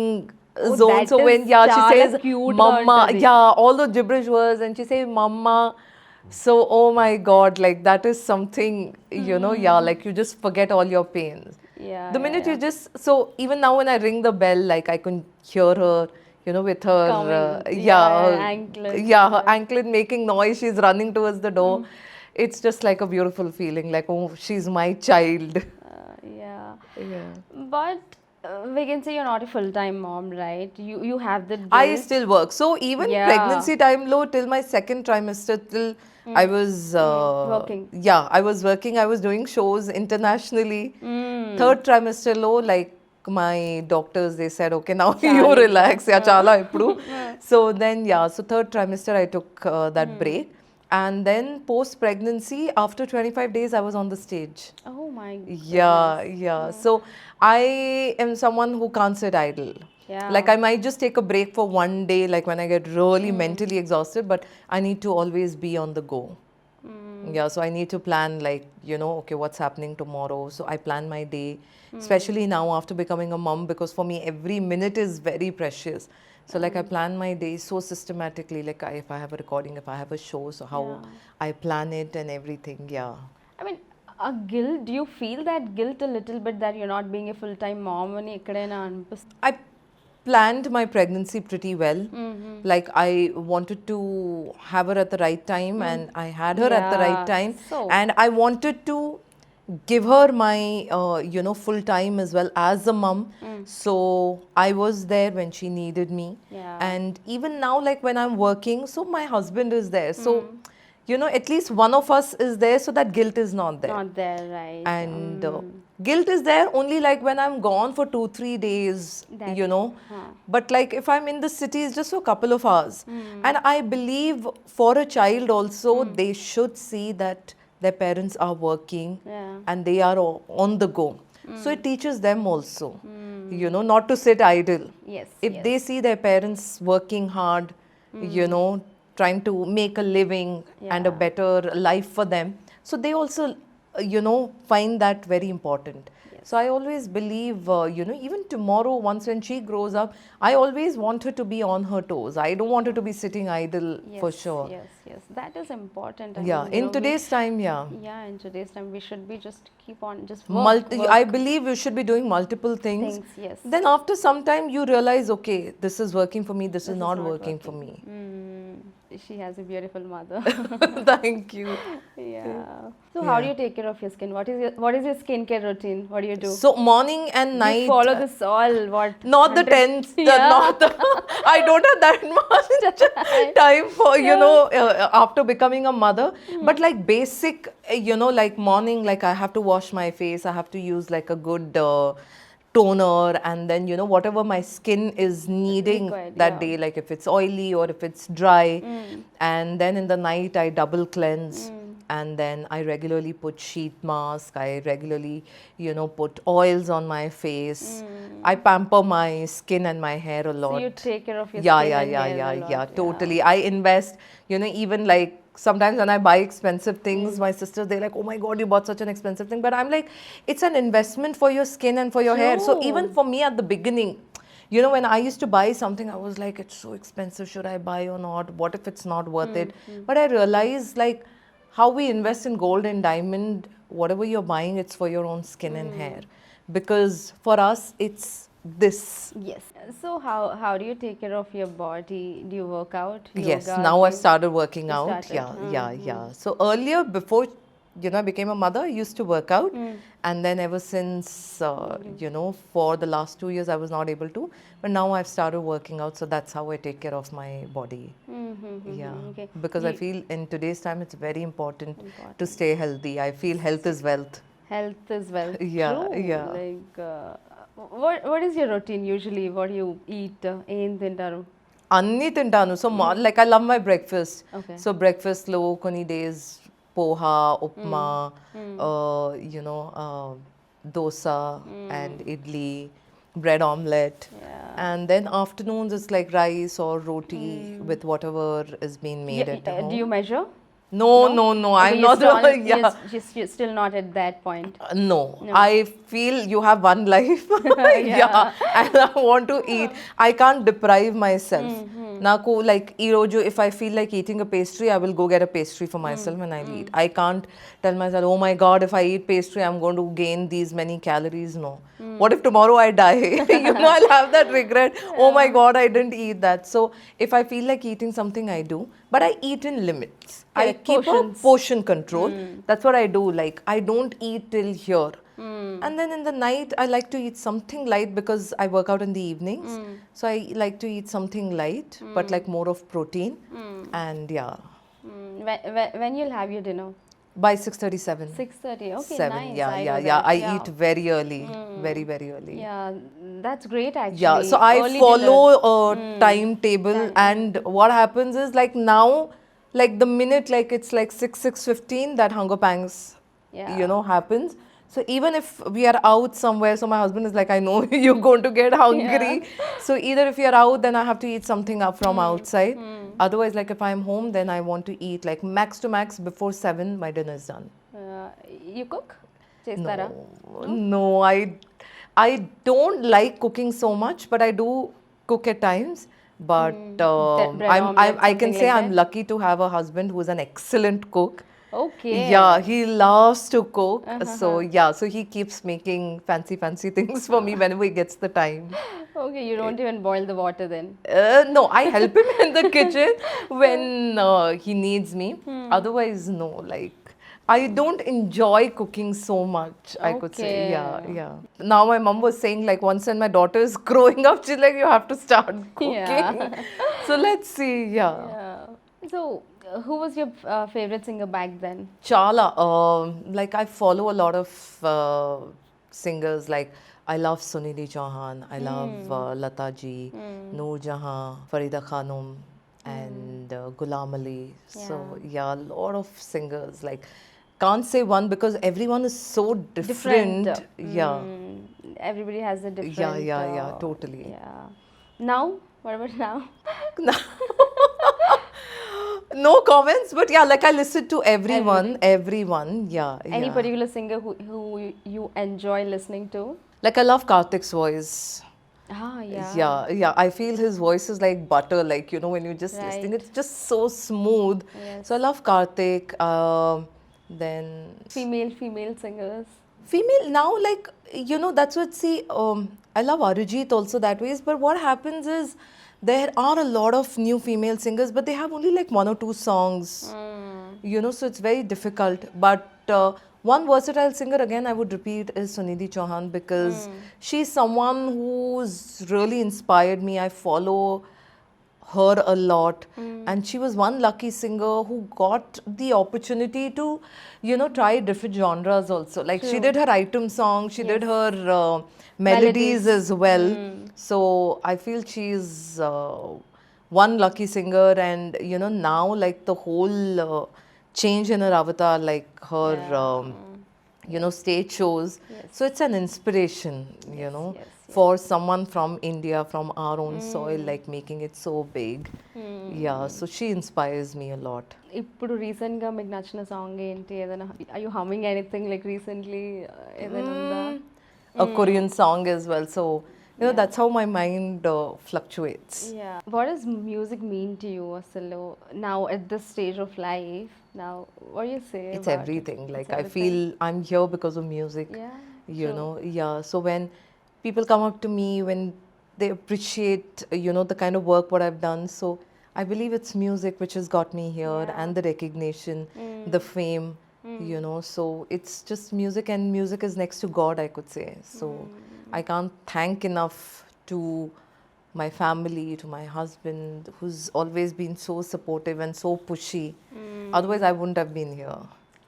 Speaker 3: Oh,
Speaker 1: zone.
Speaker 3: that
Speaker 1: So
Speaker 3: is
Speaker 1: when, she
Speaker 3: chala
Speaker 1: says,
Speaker 3: cute గా
Speaker 1: mama,
Speaker 3: ఉంటది.
Speaker 1: yeah, all the gibberish words, and she says, mama. So, oh my God, like that is something, yeah, like you just forget all your pains.
Speaker 3: Yeah,
Speaker 1: The
Speaker 3: yeah,
Speaker 1: minute
Speaker 3: yeah.
Speaker 1: you just, so even now when I ring the bell, like I can hear her, with her,
Speaker 3: Coming, anklet.
Speaker 1: yeah, her anklet making noise. She's running towards the door. It's just like a beautiful feeling, like, oh, she's my child.
Speaker 3: Yeah.
Speaker 1: Yeah.
Speaker 3: But we can say you're not a full-time mom, right? You have that
Speaker 1: I
Speaker 3: guilt.
Speaker 1: still work. So even
Speaker 3: Yeah.
Speaker 1: pregnancy time low till my second trimester, till I was
Speaker 3: Working.
Speaker 1: Yeah, I was working. I was doing shows internationally.
Speaker 3: Mm.
Speaker 1: Third trimester low, like my doctors, they said, okay, now you
Speaker 3: Chalu.
Speaker 1: relax. Yeah, chala ippudu. So then, yeah, so third trimester I took that break. And then post pregnancy, after 25 days, I was on the stage.
Speaker 3: Oh my
Speaker 1: Yeah,
Speaker 3: goodness.
Speaker 1: yeah. So I am someone who can't sit idle.
Speaker 3: Yeah.
Speaker 1: Like I might just take a break for one day, like when I get really mentally exhausted, but I need to always be on the go. Yeah, so I need to plan, like, okay, what's happening tomorrow. So I plan my day, especially now after becoming a mom, because for me, every minute is very precious. So, like, I plan my day so systematically, like, if I have a recording, if I have a show, so how I plan it and everything. Yeah.
Speaker 3: I mean, a guilt. Do you feel that guilt a little bit that you're not being a full-time mom అని ఎక్కడైనా అనిపిస్తుంది?
Speaker 1: I planned my pregnancy pretty well. Like I wanted to have her at the right time, and I had her at the right
Speaker 3: Yeah.
Speaker 1: time.
Speaker 3: So-
Speaker 1: And I wanted to give her my, full time as well as a mom. So I was there when she needed me.
Speaker 3: Yeah.
Speaker 1: And even now, like when I'm working, so my husband is there. So, at least one of us is there, so that guilt is not there.
Speaker 3: Not there, right?
Speaker 1: And guilt is there only like when I'm gone for 2-3 days,
Speaker 3: That-
Speaker 1: but like if I'm in the city, it's just for a couple of hours. And I believe for a child also, they should see that their parents are working
Speaker 3: Yeah.
Speaker 1: and they are on the go. So it teaches them also, not to sit idle.
Speaker 3: Yes.
Speaker 1: If they see their parents working hard, trying to make a living and a better life for them, so they also, find that very important. So I always believe, even tomorrow, once when she grows up, I always want her to be on her toes. I don't want her to be sitting idle, for sure.
Speaker 3: Yes. That is important. I
Speaker 1: Yeah,
Speaker 3: mean,
Speaker 1: in today's time, yeah.
Speaker 3: Yeah, in today's time, we should be just keep on just work.
Speaker 1: I believe you should be doing multiple things.
Speaker 3: Yes.
Speaker 1: Then after some time, you realize, okay, this is working for me, this is not working for me.
Speaker 3: She has a beautiful mother.
Speaker 1: Thank you.
Speaker 3: Yeah. So how do you take care of your skin? What is your skincare routine? What do you do?
Speaker 1: So morning and night.
Speaker 3: You follow this all what?
Speaker 1: Not the 10th, not the, I don't have that much time for, after becoming a mother. But like basic, like morning, like I have to wash my face, I have to use like a good toner, and then, whatever my skin is needing
Speaker 3: Required,
Speaker 1: that
Speaker 3: yeah.
Speaker 1: day, like if it's oily or if it's dry. And then in the night, I double cleanse. And then I regularly put sheet mask. I regularly, put oils on my face. I pamper my skin and my hair a lot.
Speaker 3: So you take care of your
Speaker 1: Yeah,
Speaker 3: skin
Speaker 1: yeah,
Speaker 3: and
Speaker 1: yeah,
Speaker 3: hair
Speaker 1: yeah,
Speaker 3: a lot.
Speaker 1: yeah, totally. I invest, even like sometimes when I buy expensive things, my sisters, they're like, oh my God, you bought such an expensive thing. But I'm like, it's an investment for your skin and for your hair. So
Speaker 3: True.
Speaker 1: even for me at the beginning, when I used to buy something, I was like, it's so expensive. Should I buy or not? What if it's not worth it? But I realized like how we invest in gold and diamond, whatever you're buying, it's for your own skin and hair. Because for us, it's this.
Speaker 3: Yes. So how do you take care of your body? Do you work out?
Speaker 1: Yes,
Speaker 3: Yoga,
Speaker 1: now
Speaker 3: do
Speaker 1: I've started working
Speaker 3: You
Speaker 1: out.
Speaker 3: started,
Speaker 1: Yeah. So earlier, before I became a mother, I used to work out, and then ever since for the last 2 years, I was not able to. But now I've started working out, so that's how I take care of my body. Yeah,
Speaker 3: Okay.
Speaker 1: because I feel in today's time it's very important to stay healthy. I feel health is wealth.
Speaker 3: Health is wealth.
Speaker 1: Yeah,
Speaker 3: True.
Speaker 1: yeah.
Speaker 3: Like, what is your routine usually? What do you eat? ఏం తింటారు?
Speaker 1: అన్నీ తింటాను. So like I love my breakfast.
Speaker 3: Okay.
Speaker 1: So బ్రేక్ఫాస్ట్లో కొన్ని days poha, upma, dosa and idli, bread omelette.
Speaker 3: Yeah.
Speaker 1: And then afternoons it's like rice or roti with whatever is being made at home.
Speaker 3: Do you measure?
Speaker 1: No, no, no.
Speaker 3: Okay,
Speaker 1: I'm not. Yeah.
Speaker 3: you're still not at that point.
Speaker 1: No, I feel you have one life. Yeah, and I want to eat. I can't deprive myself. Naku like iroju, if I feel like eating a pastry, I will go get a pastry for myself and I'll eat. I can't tell myself, oh my God, if I eat pastry, I'm going to gain these many calories. No. What if tomorrow I die? You know, I'll have that regret. Oh my God, I didn't eat that. So if I feel like eating something, I do, but I eat in limits. I
Speaker 3: Correct,
Speaker 1: keep
Speaker 3: portions.
Speaker 1: a portion control. That's what I do. Like, I don't eat till here. And then in the night, I like to eat something light because I work out in the evenings. So I like to eat something light, but like more of protein. And yeah,
Speaker 3: When you'll have your dinner?
Speaker 1: by 6:37.
Speaker 3: 6:30. Okay,
Speaker 1: 7.
Speaker 3: nice.
Speaker 1: Yeah,
Speaker 3: I
Speaker 1: yeah,
Speaker 3: know
Speaker 1: yeah.
Speaker 3: that.
Speaker 1: I
Speaker 3: Yeah.
Speaker 1: eat very early. Very, very early.
Speaker 3: Yeah, that's great actually.
Speaker 1: Yeah, so I
Speaker 3: Early
Speaker 1: follow
Speaker 3: dinner.
Speaker 1: a timetable, and what happens is like now, like the minute like it's like 6:15, that hunger pangs,
Speaker 3: Yeah.
Speaker 1: you know, happens. So even if we are out somewhere, so my husband is like, I know you're going to get hungry. So either if you're out, then I have to eat something up from outside. Otherwise, like if I'm home, then I want to eat like max to max before 7, my dinner is done.
Speaker 3: You cook? Chestara?
Speaker 1: No, I don't like cooking so much, but I do cook at times. But
Speaker 3: bread omelette,
Speaker 1: I can
Speaker 3: something
Speaker 1: say
Speaker 3: like
Speaker 1: I'm
Speaker 3: that?
Speaker 1: lucky to have a husband who's an excellent cook.
Speaker 3: Okay.
Speaker 1: Yeah, he loves to cook. So yeah, so he keeps making fancy things for me whenever he gets the time.
Speaker 3: Okay, you don't even boil the water then.
Speaker 1: No, I help him in the kitchen when he needs me. Otherwise, no, like I don't enjoy cooking so much, I could say. Yeah,
Speaker 3: Okay.
Speaker 1: yeah. Now my mom was saying like once when my daughter is growing up, she's like, you have to start cooking.
Speaker 3: Yeah.
Speaker 1: So let's see, yeah.
Speaker 3: Yeah. So, who was your favorite singer back then?
Speaker 1: Chala, like I follow a lot of singers. Like I love Sunidhi Chauhan, I love Lata Ji, Noor Jahan, Farida Khanum, and Ghulam Ali. So yeah, a lot of singers. Like can't say one because everyone is so different. Yeah,
Speaker 3: Everybody has a different.
Speaker 1: yeah, totally.
Speaker 3: Yeah. Now, what about now?
Speaker 1: No comments, but yeah, like I listen to everyone, yeah.
Speaker 3: Any
Speaker 1: yeah.
Speaker 3: particular singer who you enjoy listening to?
Speaker 1: Like I love Karthik's voice.
Speaker 3: Ah, yeah.
Speaker 1: Yeah. I feel his voice is like butter, like, you know, when you just listening, it's just so smooth.
Speaker 3: Yes.
Speaker 1: So I love Karthik. Then
Speaker 3: Female singers.
Speaker 1: female now, like, you know, that's what, see, I love Arijit also that ways. But what happens is there are a lot of new female singers, but they have only like 1 or 2 songs. You know, so it's very difficult. But one versatile singer, again, I would repeat, is Sunidhi Chauhan because she's someone who's really inspired me. I follow her a lot, and she was one lucky singer who got the opportunity to, you know, try different genres also. Like she did her item song, she did her melodies as well. So I feel she's one lucky singer, and you know, now like the whole change in her avatar, like her you know, stage shows. So it's an inspiration, you know, for someone from India, from our own soil, like making it so big. Yeah, so she inspires me a lot.
Speaker 3: ఇప్పుడు recent గా మీకు నచ్చిన song ఏంటి ఏదైనా I you humming anything like recently ఏదైనా ఉందా
Speaker 1: A Korean song as well. So, you know, that's how my mind fluctuates.
Speaker 3: Yeah. What does music mean to you, Asalu, now at this stage of life? Now, what do you say?
Speaker 1: It's
Speaker 3: about
Speaker 1: everything.
Speaker 3: It?
Speaker 1: Like,
Speaker 3: It's
Speaker 1: I feel
Speaker 3: everything.
Speaker 1: I'm here because of music.
Speaker 3: Yeah.
Speaker 1: You know, yeah. So when people come up to me, when they appreciate, you know, the kind of work what I've done, so I believe it's music which has got me here, and the recognition, the fame, you know. So it's just music, and music is next to God, I could say. So I can't thank enough to my family, to my husband, who's always been so supportive and so pushy. Otherwise, I wouldn't have been here.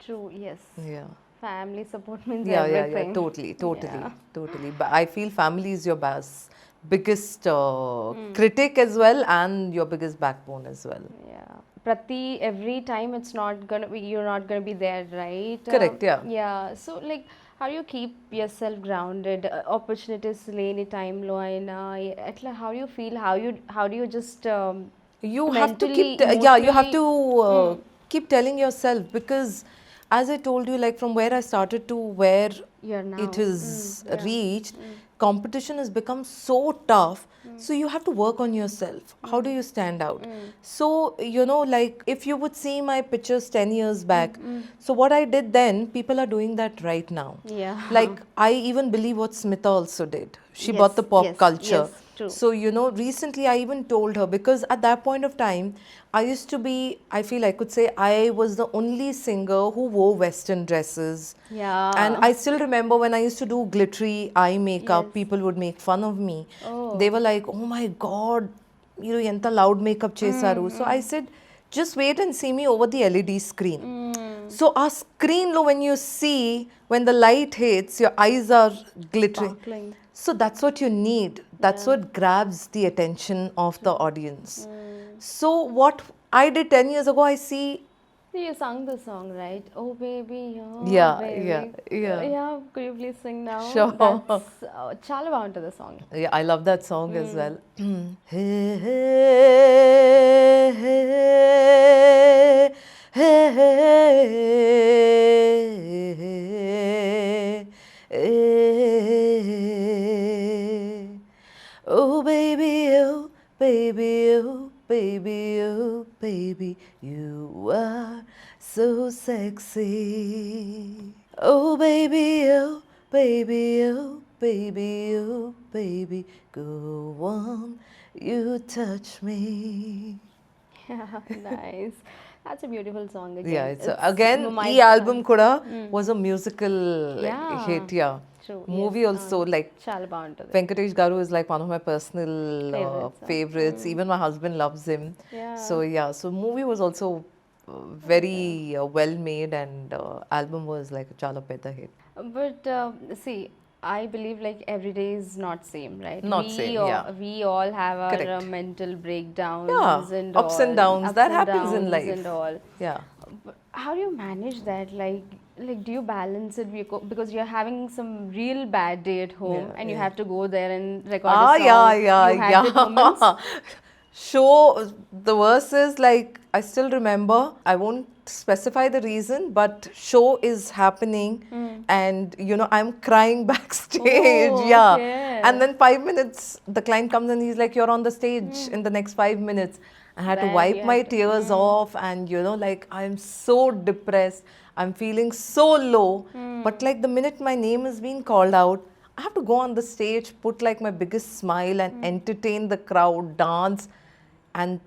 Speaker 3: True, yes.
Speaker 1: Yeah.
Speaker 3: Family support means
Speaker 1: Yeah,
Speaker 3: everything.
Speaker 1: Totally. But I feel family is your biggest critic as well, and your biggest backbone as well.
Speaker 3: Yeah. Every time it's not gonna be, you're not gonna be there, right?
Speaker 1: Correct, yeah.
Speaker 3: Yeah. So like, how do you keep yourself grounded? Opportunities లేని టైంలో అయినా ఎట్లా how do you feel? How do you just
Speaker 1: You have to
Speaker 3: mentally,
Speaker 1: keep, you have to keep telling yourself, because as I told you, like from where I started to where
Speaker 3: You're now.
Speaker 1: it is
Speaker 3: Yeah.
Speaker 1: reached, competition has become so tough. So you have to work on yourself. How do you stand out? So, you know, like if you would see my pictures 10 years back, so what I did then, people are doing that right now.
Speaker 3: Yeah.
Speaker 1: Like I even believe what Smita also did. She
Speaker 3: Yes,
Speaker 1: bought the pop
Speaker 3: yes,
Speaker 1: culture.
Speaker 3: yes, true.
Speaker 1: So, you know, recently I even told her, because at that point of time, I used to be, I feel I could say I was the only singer who wore Western dresses.
Speaker 3: Yeah.
Speaker 1: And I still remember when I used to do glittery eye makeup,
Speaker 3: Yes.
Speaker 1: people would make fun of me.
Speaker 3: Oh.
Speaker 1: They were like, oh my God, you know, enta loud makeup chesaru. So I said, just wait and see me over the LED screen. So our screen, when you see, when the light hits, your eyes are glittering.
Speaker 3: Sparkling.
Speaker 1: So that's what you need. That's what grabs the attention of the audience. So what I did 10 years ago, I see,
Speaker 3: So you sung the song, right? Oh baby, oh
Speaker 1: yeah,
Speaker 3: baby.
Speaker 1: yeah.
Speaker 3: Yeah, could you please sing now?
Speaker 1: Sure.
Speaker 3: That's chala baguntadi the song.
Speaker 1: Yeah, I love that song as well. Hey, hey, hey, hey, hey. Oh baby, oh baby, oh baby, oh baby, you are so sexy. Oh baby, oh baby, oh baby, oh baby, go on, you touch me.
Speaker 3: Yeah, nice. That's a beautiful song again.
Speaker 1: Yeah, it's again,
Speaker 3: Mumayyiz
Speaker 1: E album
Speaker 3: Khan.
Speaker 1: kuda was a musical
Speaker 3: Yeah.
Speaker 1: hit, yeah.
Speaker 3: True.
Speaker 1: Movie
Speaker 3: yes,
Speaker 1: also, like
Speaker 3: chala baguntadi.
Speaker 1: Venkatesh Garu is like one of my personal
Speaker 3: Favorites, huh?
Speaker 1: favorites. Even my husband loves him.
Speaker 3: Yeah.
Speaker 1: So yeah, so movie was also very well made, and album was like a chala peda hit.
Speaker 3: But see, I believe like every day is not same, right?
Speaker 1: Not same, yeah.
Speaker 3: We all have our
Speaker 1: Correct.
Speaker 3: mental breakdowns
Speaker 1: Yeah,
Speaker 3: and
Speaker 1: ups
Speaker 3: all,
Speaker 1: and downs.
Speaker 3: ups
Speaker 1: That
Speaker 3: and
Speaker 1: happens in
Speaker 3: downs
Speaker 1: life.
Speaker 3: and all.
Speaker 1: Yeah.
Speaker 3: But how do you manage that? Like, do you balance it because you're having some real bad day at home and you have to go there and record a song?
Speaker 1: Yeah,
Speaker 3: you had that moments?
Speaker 1: Show, the verse is like, I still remember, I won't specify the reason, but show is happening and, you know, I'm crying backstage.
Speaker 3: Oh,
Speaker 1: yeah.
Speaker 3: okay.
Speaker 1: And then 5 minutes, the client comes and he's like, you're on the stage in the next 5 minutes. I had to
Speaker 3: Then
Speaker 1: wipe
Speaker 3: you
Speaker 1: my
Speaker 3: have to-
Speaker 1: tears off, and, you know, like, I'm so depressed. I'm feeling so low. But like the minute my name is being called out, I have to go on the stage, put like my biggest smile and entertain the crowd, dance, and,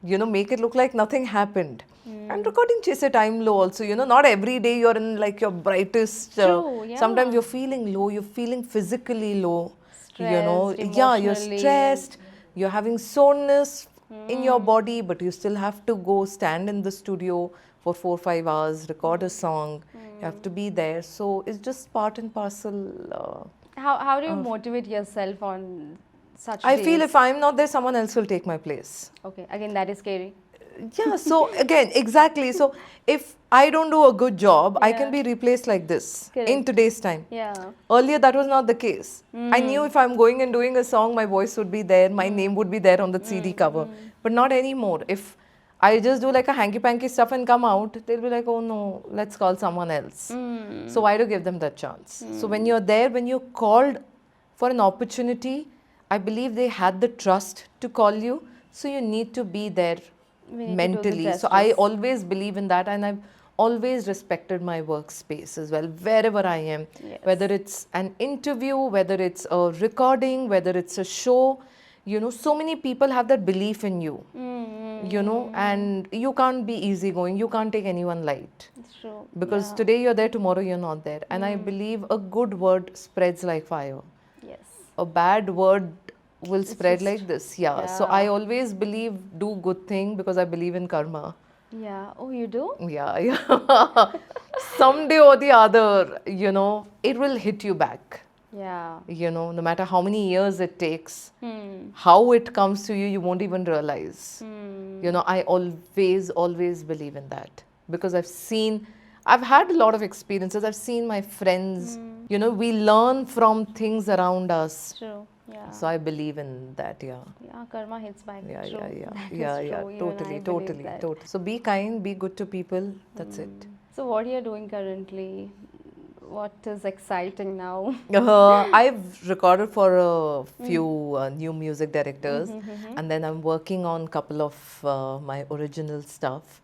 Speaker 1: you know, make it look like nothing happened. And recording chase time low also, you know, not every day you're in like your brightest.
Speaker 3: True, yeah.
Speaker 1: Sometimes you're feeling low, you're feeling physically low. You know,
Speaker 3: Stressed,
Speaker 1: yeah, you're
Speaker 3: emotionally.
Speaker 1: stressed, you're having soreness in your body, but you still have to go stand in the studio for 4 or 5 hours, record a song. You have to be there. So it's just part and parcel.
Speaker 3: How do you motivate yourself on such
Speaker 1: I
Speaker 3: days?
Speaker 1: feel if I'm not there, someone else will take my place.
Speaker 3: Okay, again, that is scary.
Speaker 1: Yeah, so again, exactly. So if I don't do a good job, I can
Speaker 3: Yeah.
Speaker 1: be replaced like this in
Speaker 3: Correct.
Speaker 1: today's time.
Speaker 3: Yeah.
Speaker 1: Earlier, that was not the case. I knew if I'm going and doing a song, my voice would be there, my name would be there on the CD cover. But not anymore. If I just do like a hanky panky stuff and come out, they'll be like, oh no, let's call someone else. So why do give them that chance? So when you're there, when you're called for an opportunity, I believe they had the trust to call you. So you need to be there
Speaker 3: We need to do the
Speaker 1: mentally. So I
Speaker 3: justice.
Speaker 1: always believe in that, and I've always respected my workspace as well, wherever I am.
Speaker 3: Yes.
Speaker 1: Whether it's an interview, whether it's a recording, whether it's a show, you know, so many people have that belief in you, you know, and you can't be easygoing, you can't take anyone light.
Speaker 3: It's true.
Speaker 1: Because today you're there, tomorrow you're not there. And I believe a good word spreads like fire.
Speaker 3: Yes.
Speaker 1: A bad word will spread like this. Yeah. So I always believe do good thing because I believe in karma.
Speaker 3: Yeah. Oh, you do?
Speaker 1: Yeah, yeah. Someday or the other, you know, it will hit you back.
Speaker 3: Yeah.
Speaker 1: You know, no matter how many years it takes, how it comes to you, you won't even realize. You know, I always believe in that because I've had a lot of experiences. I've seen my friends You know, we learn from things around us.
Speaker 3: True. Yeah.
Speaker 1: So I believe in that, yeah.
Speaker 3: Yeah, karma hits back.
Speaker 1: Yeah,
Speaker 3: True.
Speaker 1: yeah, yeah,
Speaker 3: That is
Speaker 1: yeah, yeah,
Speaker 3: true. Even
Speaker 1: totally,
Speaker 3: I believe
Speaker 1: totally,
Speaker 3: that.
Speaker 1: totally. So be kind, be good to people. That's it.
Speaker 3: So what are you doing currently? What is exciting now?
Speaker 1: I've recorded for a few new music directors, and then I'm working on couple of my original stuff.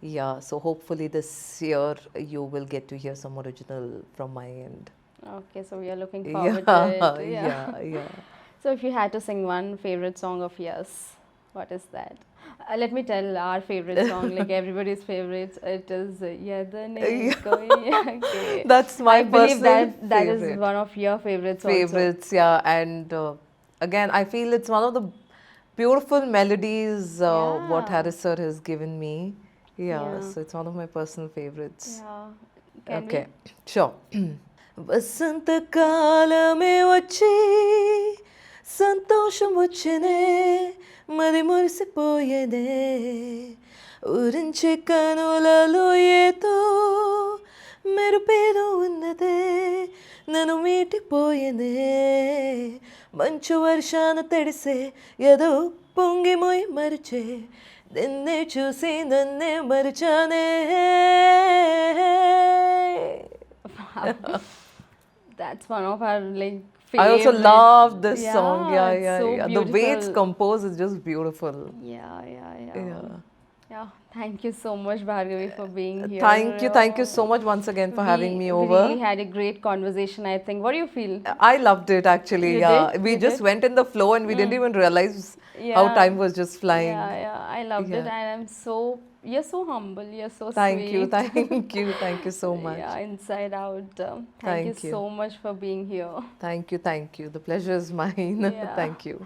Speaker 1: Yeah, so hopefully this year you will get to hear some original from my end.
Speaker 3: Okay, so we are looking
Speaker 1: Yeah,
Speaker 3: forward to it.
Speaker 1: yeah, yeah.
Speaker 3: So if you had to sing one favorite song of yours, what is that? Let me tell our favorite song, like everybody's favorite. It is Yadane Koi Aage.
Speaker 1: That's my
Speaker 3: I believe
Speaker 1: personal
Speaker 3: that is
Speaker 1: favorite.
Speaker 3: one of your favorites also.
Speaker 1: Favorites, yeah. And again, I feel it's one of the beautiful melodies what
Speaker 3: Yeah.
Speaker 1: Harris sir has given me. Yeah,
Speaker 3: Yeah.
Speaker 1: so it's one of my personal favorites.
Speaker 3: Yeah. Can
Speaker 1: Okay, sure. వసంతకాలమే వచ్చి సంతోషం వచ్చనే మరి మురిసిపోయేదే ఊరించే కనులలో ఏదో మెరుపేదో ఉన్నదే నన్ను మీటిపోయేదే మంచు వర్షాన తడిసే ఏదో పొంగి మొయి మరిచే నిన్నే చూసి నన్నే మరిచానే
Speaker 3: That's one of our like
Speaker 1: I also
Speaker 3: favorite.
Speaker 1: love this
Speaker 3: Yeah,
Speaker 1: song. Yeah,
Speaker 3: it's
Speaker 1: yeah,
Speaker 3: so
Speaker 1: yeah. The way it's
Speaker 3: beautiful.
Speaker 1: composed is just beautiful.
Speaker 3: Yeah, yeah, yeah.
Speaker 1: Yeah.
Speaker 3: Yeah. Thank you so much, Bhargavi, for being here.
Speaker 1: Thank you so much once again for having me
Speaker 3: We
Speaker 1: over.
Speaker 3: really had a great conversation, I think. What do you feel?
Speaker 1: I loved it actually.
Speaker 3: You
Speaker 1: Yeah,
Speaker 3: did?
Speaker 1: we
Speaker 3: You
Speaker 1: just
Speaker 3: did?
Speaker 1: went in the flow and we didn't even realize how
Speaker 3: Yeah.
Speaker 1: time was just flying.
Speaker 3: Yeah, yeah. I loved it,
Speaker 1: Yeah.
Speaker 3: and you're so humble. You're so
Speaker 1: Thank
Speaker 3: sweet.
Speaker 1: you, thank you so much.
Speaker 3: Yeah, inside out. Thank
Speaker 1: Thank
Speaker 3: you
Speaker 1: you.
Speaker 3: so much for being here.
Speaker 1: Thank you. The pleasure is mine.
Speaker 3: Yeah.
Speaker 1: Thank you.